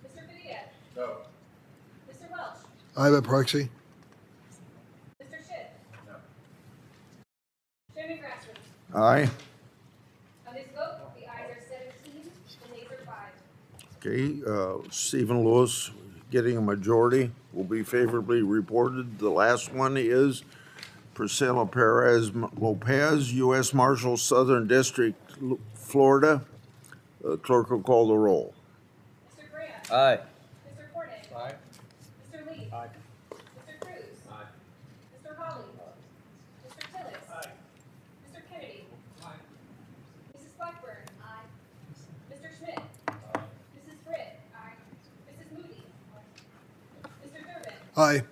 Mr. Padilla. No. Mr. Welch. Aye by proxy. Mr. Schiff. No. Chairman Grassley. Aye. On this vote, the ayes are 17, the nays are 5. Okay, Stephen Lewis getting a majority will be favorably reported. The last one is Priscilla Perez Lopez, U.S. Marshal, Southern District, Florida. Clerk will call the roll. Mr. Graham. Aye. Mr. Cornyn. Aye. Mr. Lee. Aye. Mr. Cruz. Aye. Mr. Hawley. Mr. Tillis. Aye. Mr. Kennedy. Aye. Mrs. Blackburn. Aye. Mr. Schmidt. Mrs. Britt. Aye. Mrs. Moody. Mr. Durbin. Aye.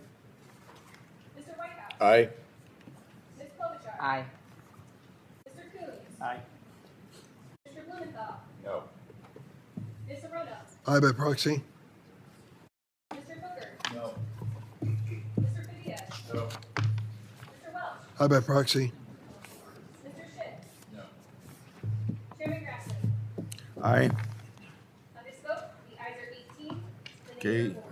Aye. Ms. Klobuchar. Aye. Mr. Coons. Aye. Mr. Blumenthal. No. Ms. Arona. Aye by proxy. Mr. Booker. No. Mr. Padilla. No. Mr. Welch. Aye by proxy. Mr. Schitt. No. Chairman Grassley. Aye. On this vote, the ayes are 18, the nays Okay. are 4.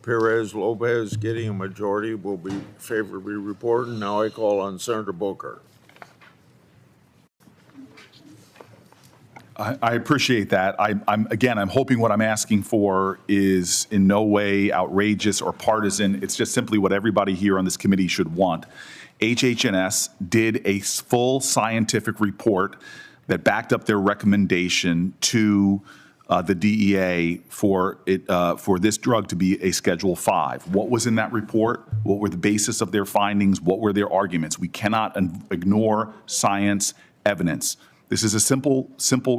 Perez Lopez getting a majority will be favorably reported. Now I call on Senator Booker. I appreciate that. I'm hoping what I'm asking for is in no way outrageous or partisan. It's just simply what everybody here on this committee should want. HHNS did a full scientific report that backed up their recommendation to the DEA for this drug to be a Schedule 5. What was in that report? What were the basis of their findings? What were their arguments? We cannot ignore science evidence. This is a simple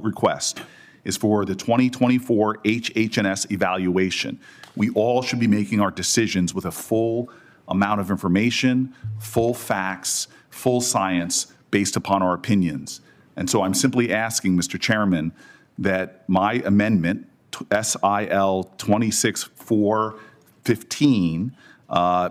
request, is for the 2024 HHNS evaluation. We all should be making our decisions with a full amount of information, full facts, full science based upon our opinions. And so I'm simply asking, Mr. Chairman, that my amendment, SIL 26415,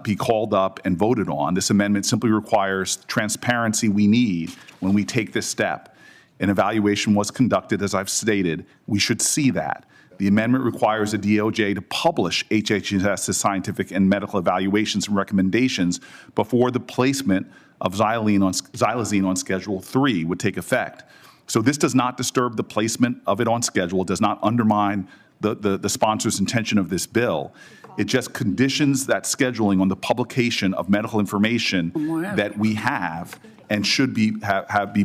be called up and voted on. This amendment simply requires transparency we need when we take this step. An evaluation was conducted, as I've stated. We should see that. The amendment requires the DOJ to publish HHS's scientific and medical evaluations and recommendations before the placement of xylazine on Schedule 3 would take effect. So this does not disturb the placement of it on schedule. It does not undermine the sponsor's intention of this bill. It just conditions that scheduling on the publication of medical information that we have and should be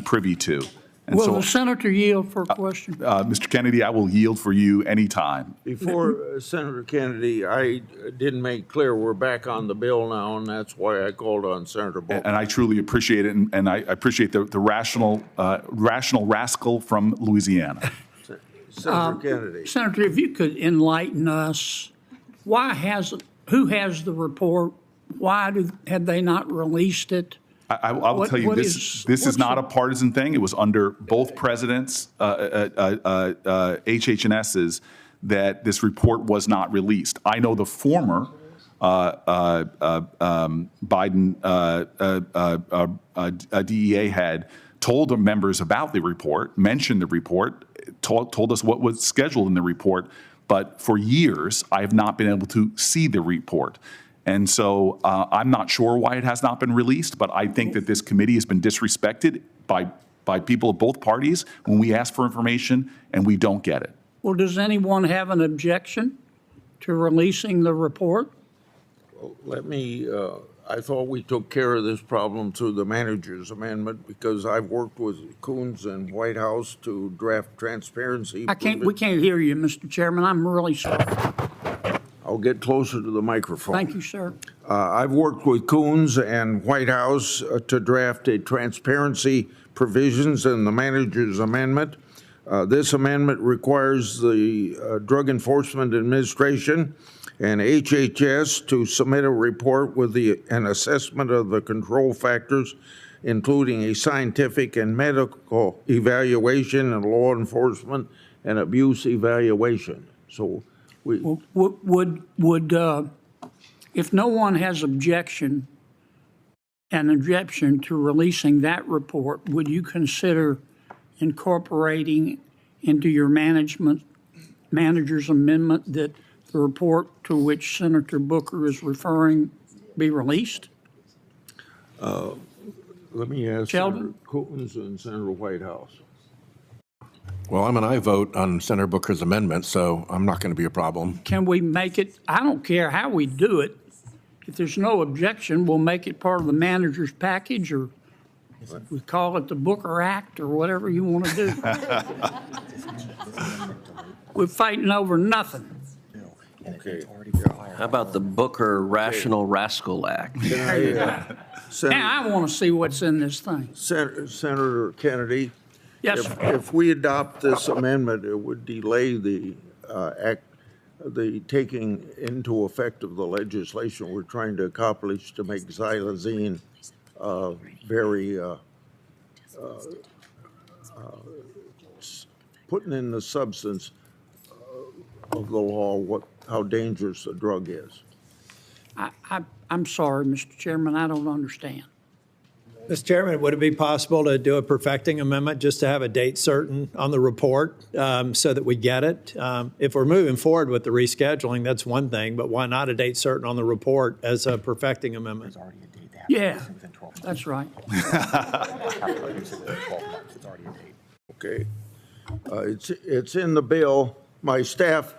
privy to. And Will so, the senator yield for a question? Mr. Kennedy, I will yield for you anytime. Before Senator Kennedy, I didn't make clear we're back on the bill now, and that's why I called on Senator Booker. And I truly appreciate it, and I appreciate the rational rascal from Louisiana. Senator Kennedy. Senator, if you could enlighten us, who has the report? Have they not released it? I will tell you, this is not a partisan thing. It was under both presidents, HHNS's, that this report was not released. I know the former Biden DEA head told the members about the report, mentioned the report, told us what was scheduled in the report, but for years I have not been able to see the report. And so I'm not sure why it has not been released, but I think that this committee has been disrespected by people of both parties when we ask for information and we don't get it. Well, does anyone have an objection to releasing the report? Let me, I thought we took care of this problem through the manager's amendment because I've worked with Coons and White House to draft transparency. We can't hear you, Mr. Chairman. I'm really sorry. I'll get closer to the microphone. Thank you, sir. I've worked with Coons and White House to draft a transparency provisions in the manager's amendment. This amendment requires the Drug Enforcement Administration and HHS to submit a report with an assessment of the control factors, including a scientific and medical evaluation and law enforcement and abuse evaluation. So Would if no one has an objection to releasing that report, would you consider incorporating into your manager's amendment that the report to which Senator Booker is referring be released? let me ask Sheldon? Senator Coons and Senator White House. Well, I'm an aye vote on Senator Booker's amendment, so I'm not going to be a problem. Can we make it, I don't care how we do it, if there's no objection, we'll make it part of the manager's package, or we call it the Booker Act, or whatever you want to do. We're fighting over nothing. Okay. How about the Booker Rational Rascal Act? Now I want to see what's in this thing. Senator Kennedy, Yes, sir. if we adopt this amendment, it would delay the the taking into effect of the legislation we're trying to accomplish to make xylazine very putting in the substance of the law how dangerous the drug is. I'm sorry, Mr. Chairman, I don't understand. Mr. Chairman, would it be possible to do a perfecting amendment just to have a date certain on the report so that we get it? If we're moving forward with the rescheduling, that's one thing, but why not a date certain on the report as a perfecting amendment? Yeah, that's right. Okay. It's in the bill. My staff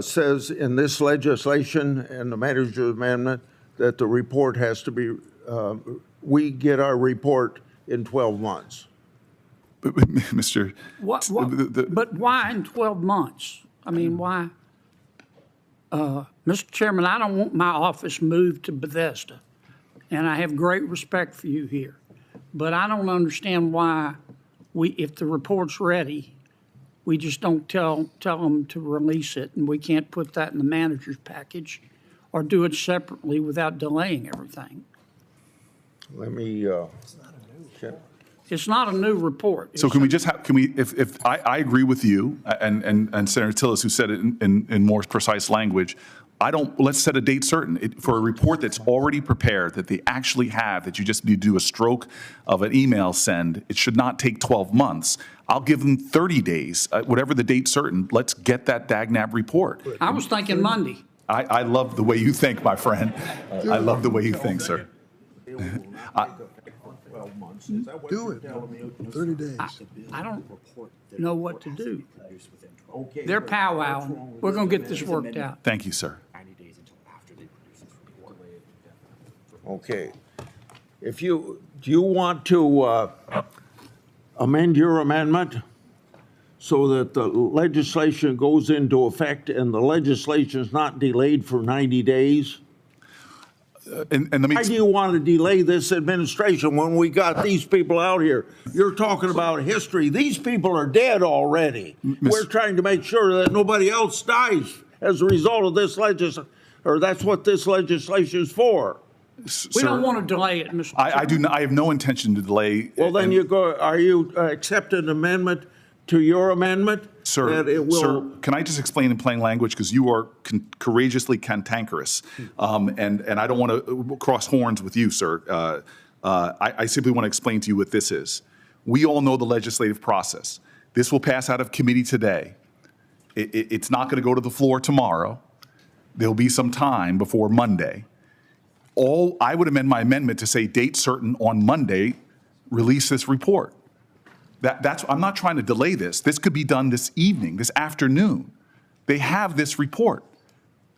says in this legislation and the manager's amendment that the report has to be, we get our report in 12 months. But, Mr. But why in 12 months? I mean, why? Mr. Chairman, I don't want my office moved to Bethesda, and I have great respect for you here. But I don't understand why if the report's ready, we just don't tell them to release it, and we can't put that in the manager's package or do it separately without delaying everything. Let me, It's not a new report. So can we just have, if I agree with you and Senator Tillis, who said it in more precise language, let's set a date certain for a report that's already prepared, that they actually have, that you just need to do a stroke of an email send. It should not take 12 months. I'll give them 30 days, whatever the date certain. Let's get that DAGNAB report. I was thinking Monday. I love the way you think, my friend. I love the way you think, sir. Do it. 30 days. I don't know what to do. They're powwowing. We're going to get this worked out. Thank you, sir. okay. Do you want to amend your amendment so that the legislation goes into effect and the legislation is not delayed for 90 days? And let me. Why do you want to delay this administration when we got these people out here? You're talking about history. These people are dead already. We're trying to make sure that nobody else dies as a result of this legislation, or that's what this legislation is for. We don't want to delay it, Mr. I do. I have no intention to delay. Well, then are you accepting an amendment to your amendment? Sir, that it will... sir, can I just explain in plain language, because you are courageously cantankerous, and I don't want to cross horns with you, sir. I simply want to explain to you what this is. We all know the legislative process. This will pass out of committee today. It's not going to go to the floor tomorrow. There'll be some time before Monday. I would amend my amendment to say date certain on Monday, release this report. I'm not trying to delay this. This could be done this evening, this afternoon. They have this report.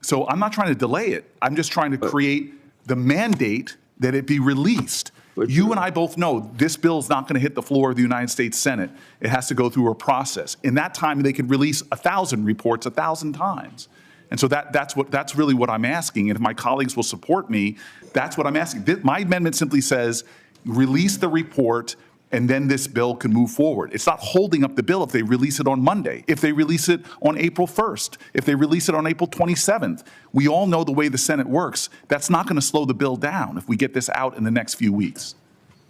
So I'm not trying to delay it. I'm just trying to create the mandate that it be released. You and I both know this bill is not going to hit the floor of the United States Senate. It has to go through a process. In that time, they could release 1,000 reports 1,000 times. And so that's really what I'm asking. And if my colleagues will support me, that's what I'm asking. My amendment simply says, release the report, and then this bill can move forward. It's not holding up the bill if they release it on Monday, if they release it on April 1st, if they release it on April 27th. We all know the way the Senate works. That's not going to slow the bill down if we get this out in the next few weeks,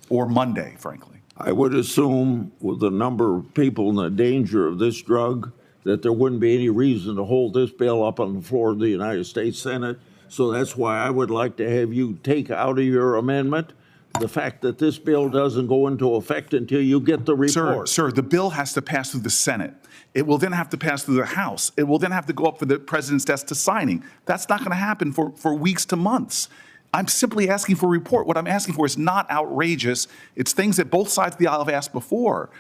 or Monday, frankly. I would assume with the number of people and the danger of this drug that there wouldn't be any reason to hold this bill up on the floor of the United States Senate. So that's why I would like to have you take out of your amendment the fact that this bill doesn't go into effect until you get the report. Sir, the bill has to pass through the Senate. It will then have to pass through the House. It will then have to go up for the president's desk to signing. That's not going to happen for weeks to months. I'm simply asking for a report. What I'm asking for is not outrageous. It's things that both sides of the aisle have asked before.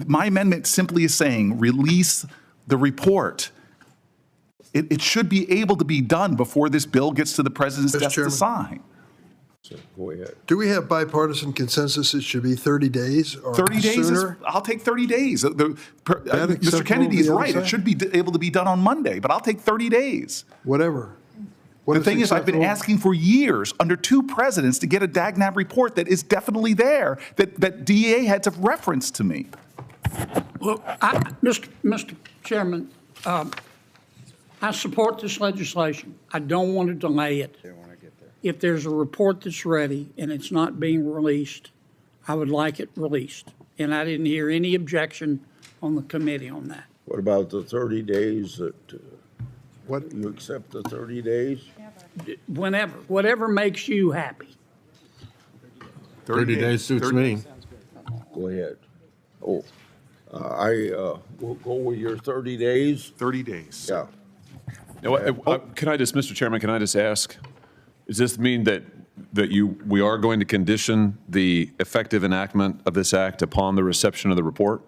My amendment simply is saying release the report. It should be able to be done before this bill gets to the president's desk to sign. Go ahead. Do we have bipartisan consensus it should be 30 days or 30 days sooner? I'll take 30 days. Mr. Kennedy is right. It should be able to be done on Monday, but I'll take 30 days. Whatever. The thing is, I've been asking for years, under 2 presidents, to get a DAGNAB report that is definitely there, that DEA heads have referenced to me. Well, Mr. Chairman, I support this legislation. I don't want to delay it. If there's a report that's ready and it's not being released, I would like it released. And I didn't hear any objection on the committee on that. What about the 30 days that, What? you accept the 30 days? Whenever, whatever makes you happy. 30 days suits me. Go ahead. Oh, will go with your 30 days. 30 days. Yeah. Can I just, Mr. Chairman, can I just ask, does this mean that we are going to condition the effective enactment of this act upon the reception of the report?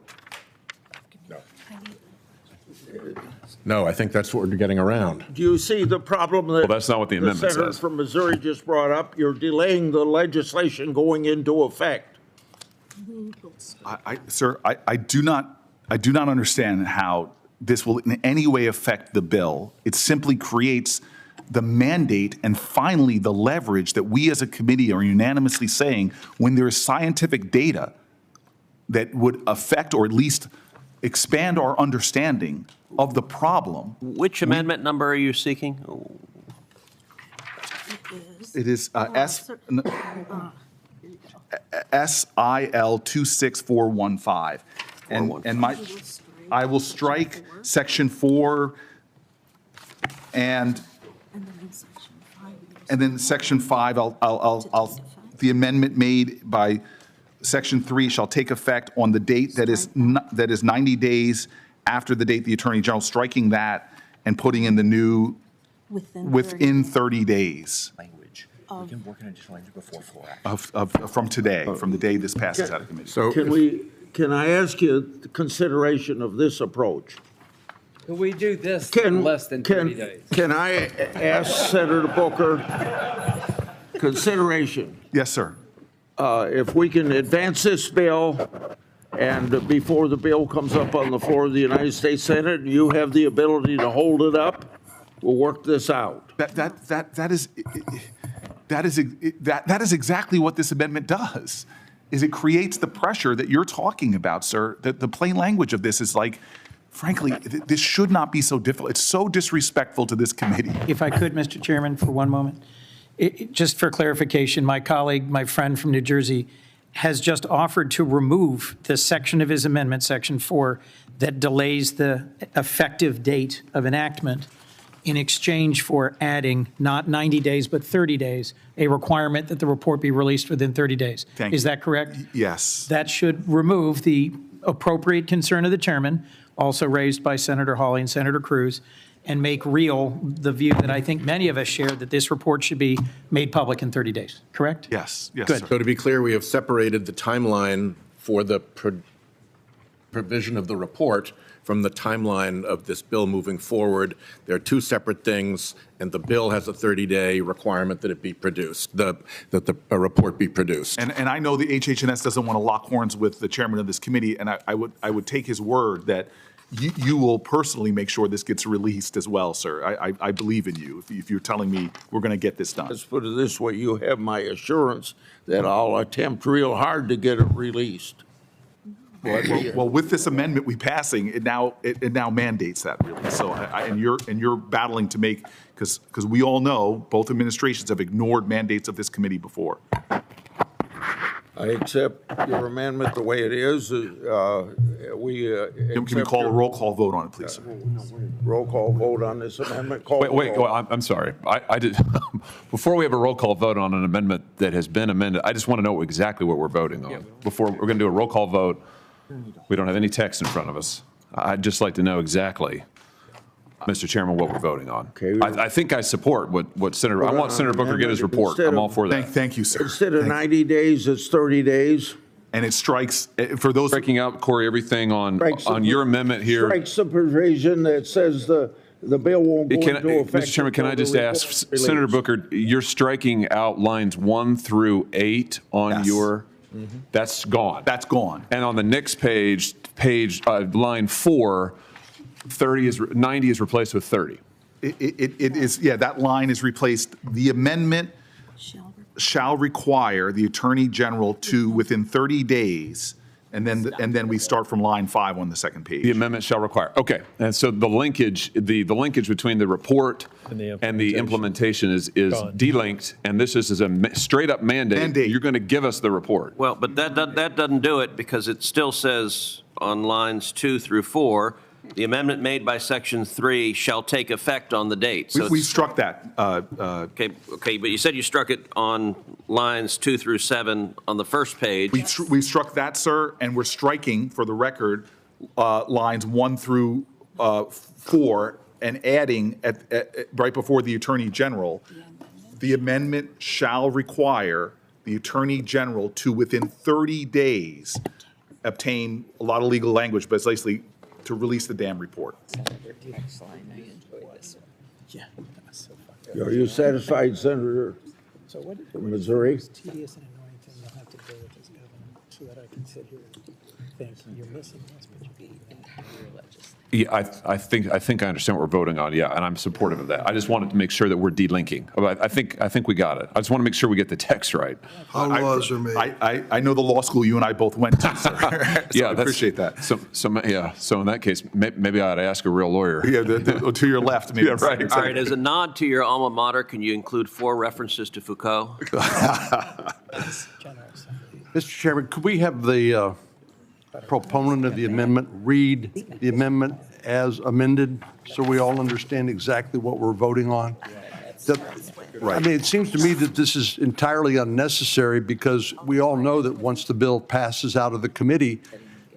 No, I think that's what we're getting around. Do you see the problem that? Well, that's not what the amendment senator says. from Missouri just brought up? You're delaying the legislation going into effect. Sir, I do not understand how this will in any way affect the bill. It simply creates the mandate and finally the leverage that we as a committee are unanimously saying when there is scientific data that would affect or at least expand our understanding of the problem. Which amendment number are you seeking? It is SIL 26415. I will strike section 4 and then section 5, the amendment made by section 3 shall take effect on the date that is 90 days after the date the Attorney General, striking that and putting in the new within 30 days. Language. We can work an additional language before floor action. From today, from the day this passes out of committee. So Can I ask you the consideration of this approach? Can we do this in less than 30 days? Can I ask Senator Booker, consideration, Yes, sir. if we can advance this bill and before the bill comes up on the floor of the United States Senate, you have the ability to hold it up, we'll work this out. That is exactly what this amendment does. Is it creates the pressure that you're talking about, sir. The plain language of this is like, frankly, this should not be so difficult. It's so disrespectful to this committee. If I could, Mr. Chairman, for one moment. Just for clarification, my colleague, my friend from New Jersey, has just offered to remove the section of his amendment, section 4, that delays the effective date of enactment in exchange for adding not 90 days, but 30 days, a requirement that the report be released within 30 days. Thank you. Is that correct? Yes. That should remove the appropriate concern of the chairman, also raised by Senator Hawley and Senator Cruz, and make real the view that I think many of us share, that this report should be made public in 30 days, correct? Yes, Good. sir. So to be clear, we have separated the timeline for the provision of the report from the timeline of this bill moving forward. There are two separate things, and the bill has a 30-day requirement that it be produced, that a report be produced. And I know the HHNS doesn't want to lock horns with the chairman of this committee, and I would take his word that you will personally make sure this gets released as well, sir. I believe in you if you're telling me we're going to get this done. Let's put it this way, you have my assurance that I'll attempt real hard to get it released. Well, with this amendment we passing, it now mandates that really. So, and you're battling to make, because we all know both administrations have ignored mandates of this committee before. I accept your amendment the way it is. Can we call a roll call vote on it, please, sir? Roll call vote on this amendment. Wait, I'm sorry. I did, before we have a roll call vote on an amendment that has been amended, I just want to know exactly what we're voting on. Before, we're going to do a roll call vote. We don't have any text in front of us. I'd just like to know exactly, Mr. Chairman, what we're voting on. Okay. I think I support what Senator, I want Senator Booker to get his report. I'm all for that. Thank you, sir. Instead of 90 days, it's 30 days. And it strikes, for those. Breaking out, Corey, everything on your amendment here. Strikes the provision that says the bill won't go into effect. Mr. Chairman, can I just ask, Senator Booker, you're striking out lines 1 through 8 on your, that's gone. That's gone. And on the next page, line 4, 90 is replaced with 30. It is, yeah, that line is replaced. The amendment shall require the Attorney General to, within 30 days, And then we start from line 5 on the second page. The amendment shall require. Okay, and so the linkage between the report and the implementation is delinked, and this is a straight up mandate. You're going to give us the report. Well, but that doesn't do it, because it still says on lines 2 through 4, the amendment made by section 3 shall take effect on the date. So we struck that. Okay, but you said you struck it on lines 2 through 7 on the first page. We struck that, sir, and we're striking, for the record, lines 1 through 4, and adding right before the Attorney General, the amendment shall require the Attorney General to, within 30 days, obtain a lot of legal language, but it's basically to release the damn report. Are you satisfied, Senator from Missouri? Tedious and annoying thing you'll have to deal with as governor, so that I can sit here and think you're missing this, but you're being Yeah, I think I understand what we're voting on. Yeah, and I'm supportive of that. I just wanted to make sure that we're delinking. I think we got it. I just want to make sure we get the text right. How laws are made. I know the law school you and I both went to, sir. So Yeah, I appreciate that. So in that case, maybe I ought to ask a real lawyer. Yeah, to your left, maybe. Yeah, right. All right, as a nod to your alma mater, can you include 4 references to Foucault? Mr. Chairman, could we have the proponent of the amendment read the amendment as amended so we all understand exactly what we're voting on? I mean, it seems to me that this is entirely unnecessary, because we all know that once the bill passes out of the committee,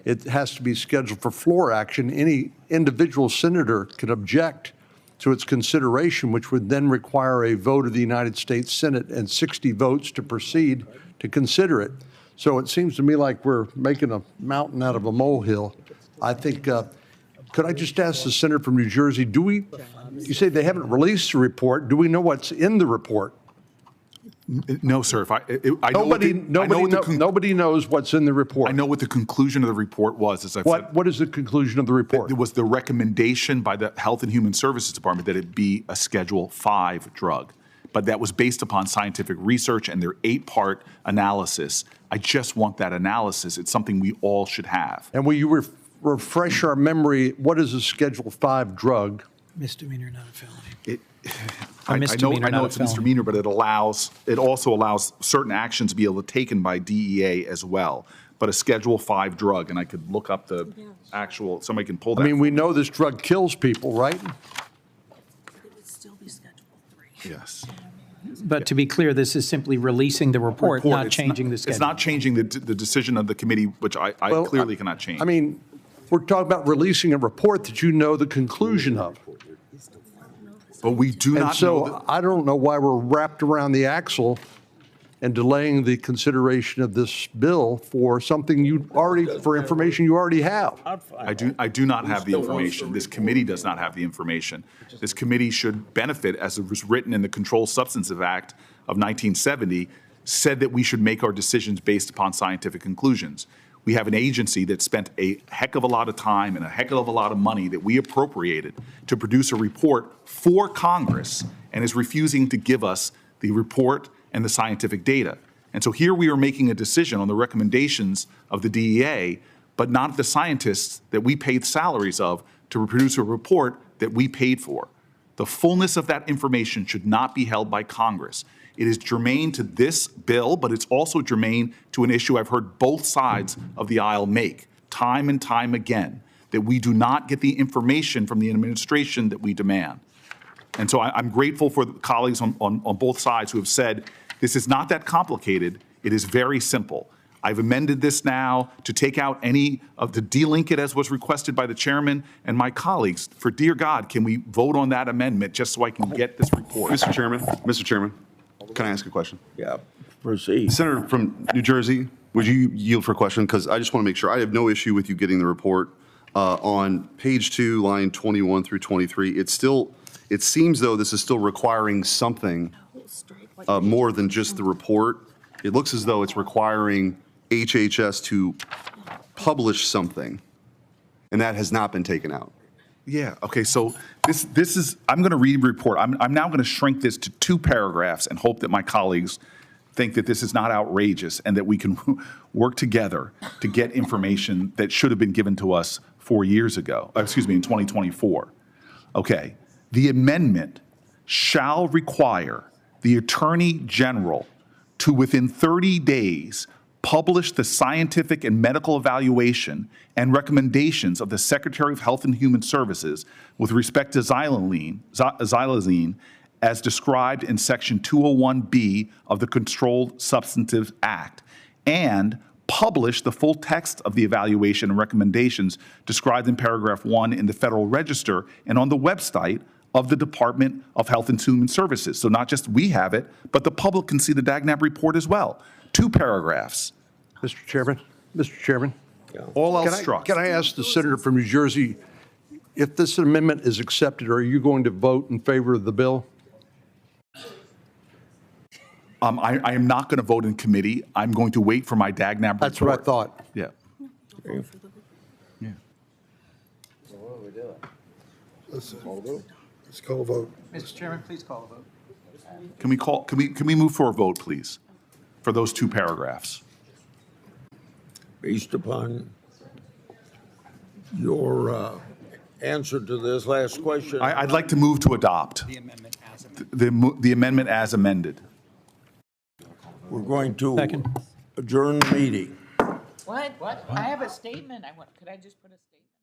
it has to be scheduled for floor action. Any individual senator can object to its consideration, which would then require a vote of the United States Senate and 60 votes to proceed to consider it. So it seems to me like we're making a mountain out of a molehill. I think, could I just ask the senator from New Jersey, you say they haven't released the report. Do we know what's in the report? No, sir. Nobody knows what's in the report. I know what the conclusion of the report was. As I've said, what is the conclusion of the report? It was the recommendation by the Health and Human Services Department that it be a Schedule 5 drug. But that was based upon scientific research and their 8-part analysis. I just want that analysis. It's something we all should have. And will you refresh our memory, what is a Schedule 5 drug? Misdemeanor, not a felony. I know it's a misdemeanor, but it also allows certain actions to be able to taken by DEA as well. But a Schedule 5 drug, and I could look up the actual, somebody can pull that. I mean, we know this drug kills people, right? It would still be Schedule 3. Yes. But to be clear, this is simply releasing the report, not changing the schedule. It's not changing the decision of the committee, which I clearly cannot change. I mean, we're talking about releasing a report that you know the conclusion of. But we do not know. And so I don't know why we're wrapped around the axle and delaying the consideration of this bill for something for information you already have. I do not have the information. This committee does not have the information. This committee should benefit, as it was written in the Controlled Substances Act of 1970, said that we should make our decisions based upon scientific conclusions. We have an agency that spent a heck of a lot of time and a heck of a lot of money that we appropriated to produce a report for Congress, and is refusing to give us the report and the scientific data. And so here we are making a decision on the recommendations of the DEA, but not the scientists that we paid salaries of to produce a report that we paid for. The fullness of that information should not be held by Congress. It is germane to this bill, but it's also germane to an issue I've heard both sides of the aisle make time and time again, that we do not get the information from the administration that we demand. And so I'm grateful for the colleagues on both sides who have said, this is not that complicated. It is very simple. I've amended this now to take out to delink it as was requested by the chairman and my colleagues. For dear God, can we vote on that amendment just so I can get this report? Mr. Chairman, can I ask a question? Yeah, proceed. Senator from New Jersey, would you yield for a question? Because I just want to make sure. I have no issue with you getting the report. On page 2, line 21 through 23, it seems though this is still requiring something more than just the report. It looks as though it's requiring HHS to publish something, and that has not been taken out. Yeah, okay, so this is, I'm going to read the report. I'm now going to shrink this to 2 paragraphs and hope that my colleagues think that this is not outrageous and that we can work together to get information that should have been given to us 4 years ago, in 2024. Okay, the amendment shall require the Attorney General to, within 30 days, publish the scientific and medical evaluation and recommendations of the Secretary of Health and Human Services with respect to xylazine as described in Section 201B of the Controlled Substances Act, and publish the full text of the evaluation and recommendations described in paragraph 1 in the Federal Register and on the website of the Department of Health and Human Services. So not just we have it, but the public can see the DAGNAB report as well. 2 paragraphs. Mr. Chairman, All else struck. Can I ask the senator from New Jersey, if this amendment is accepted, are you going to vote in favor of the bill? I am not going to vote in committee. I'm going to wait for my DAGNAB report. That's what I thought. Yeah. Let's call a vote. Mr. Chairman, please call a vote. Can we move for a vote, please, for those 2 paragraphs? Based upon your answer to this last question. I'd like to move to adopt the amendment as amended. We're going to adjourn the meeting. What? I have a statement. Could I just put a statement?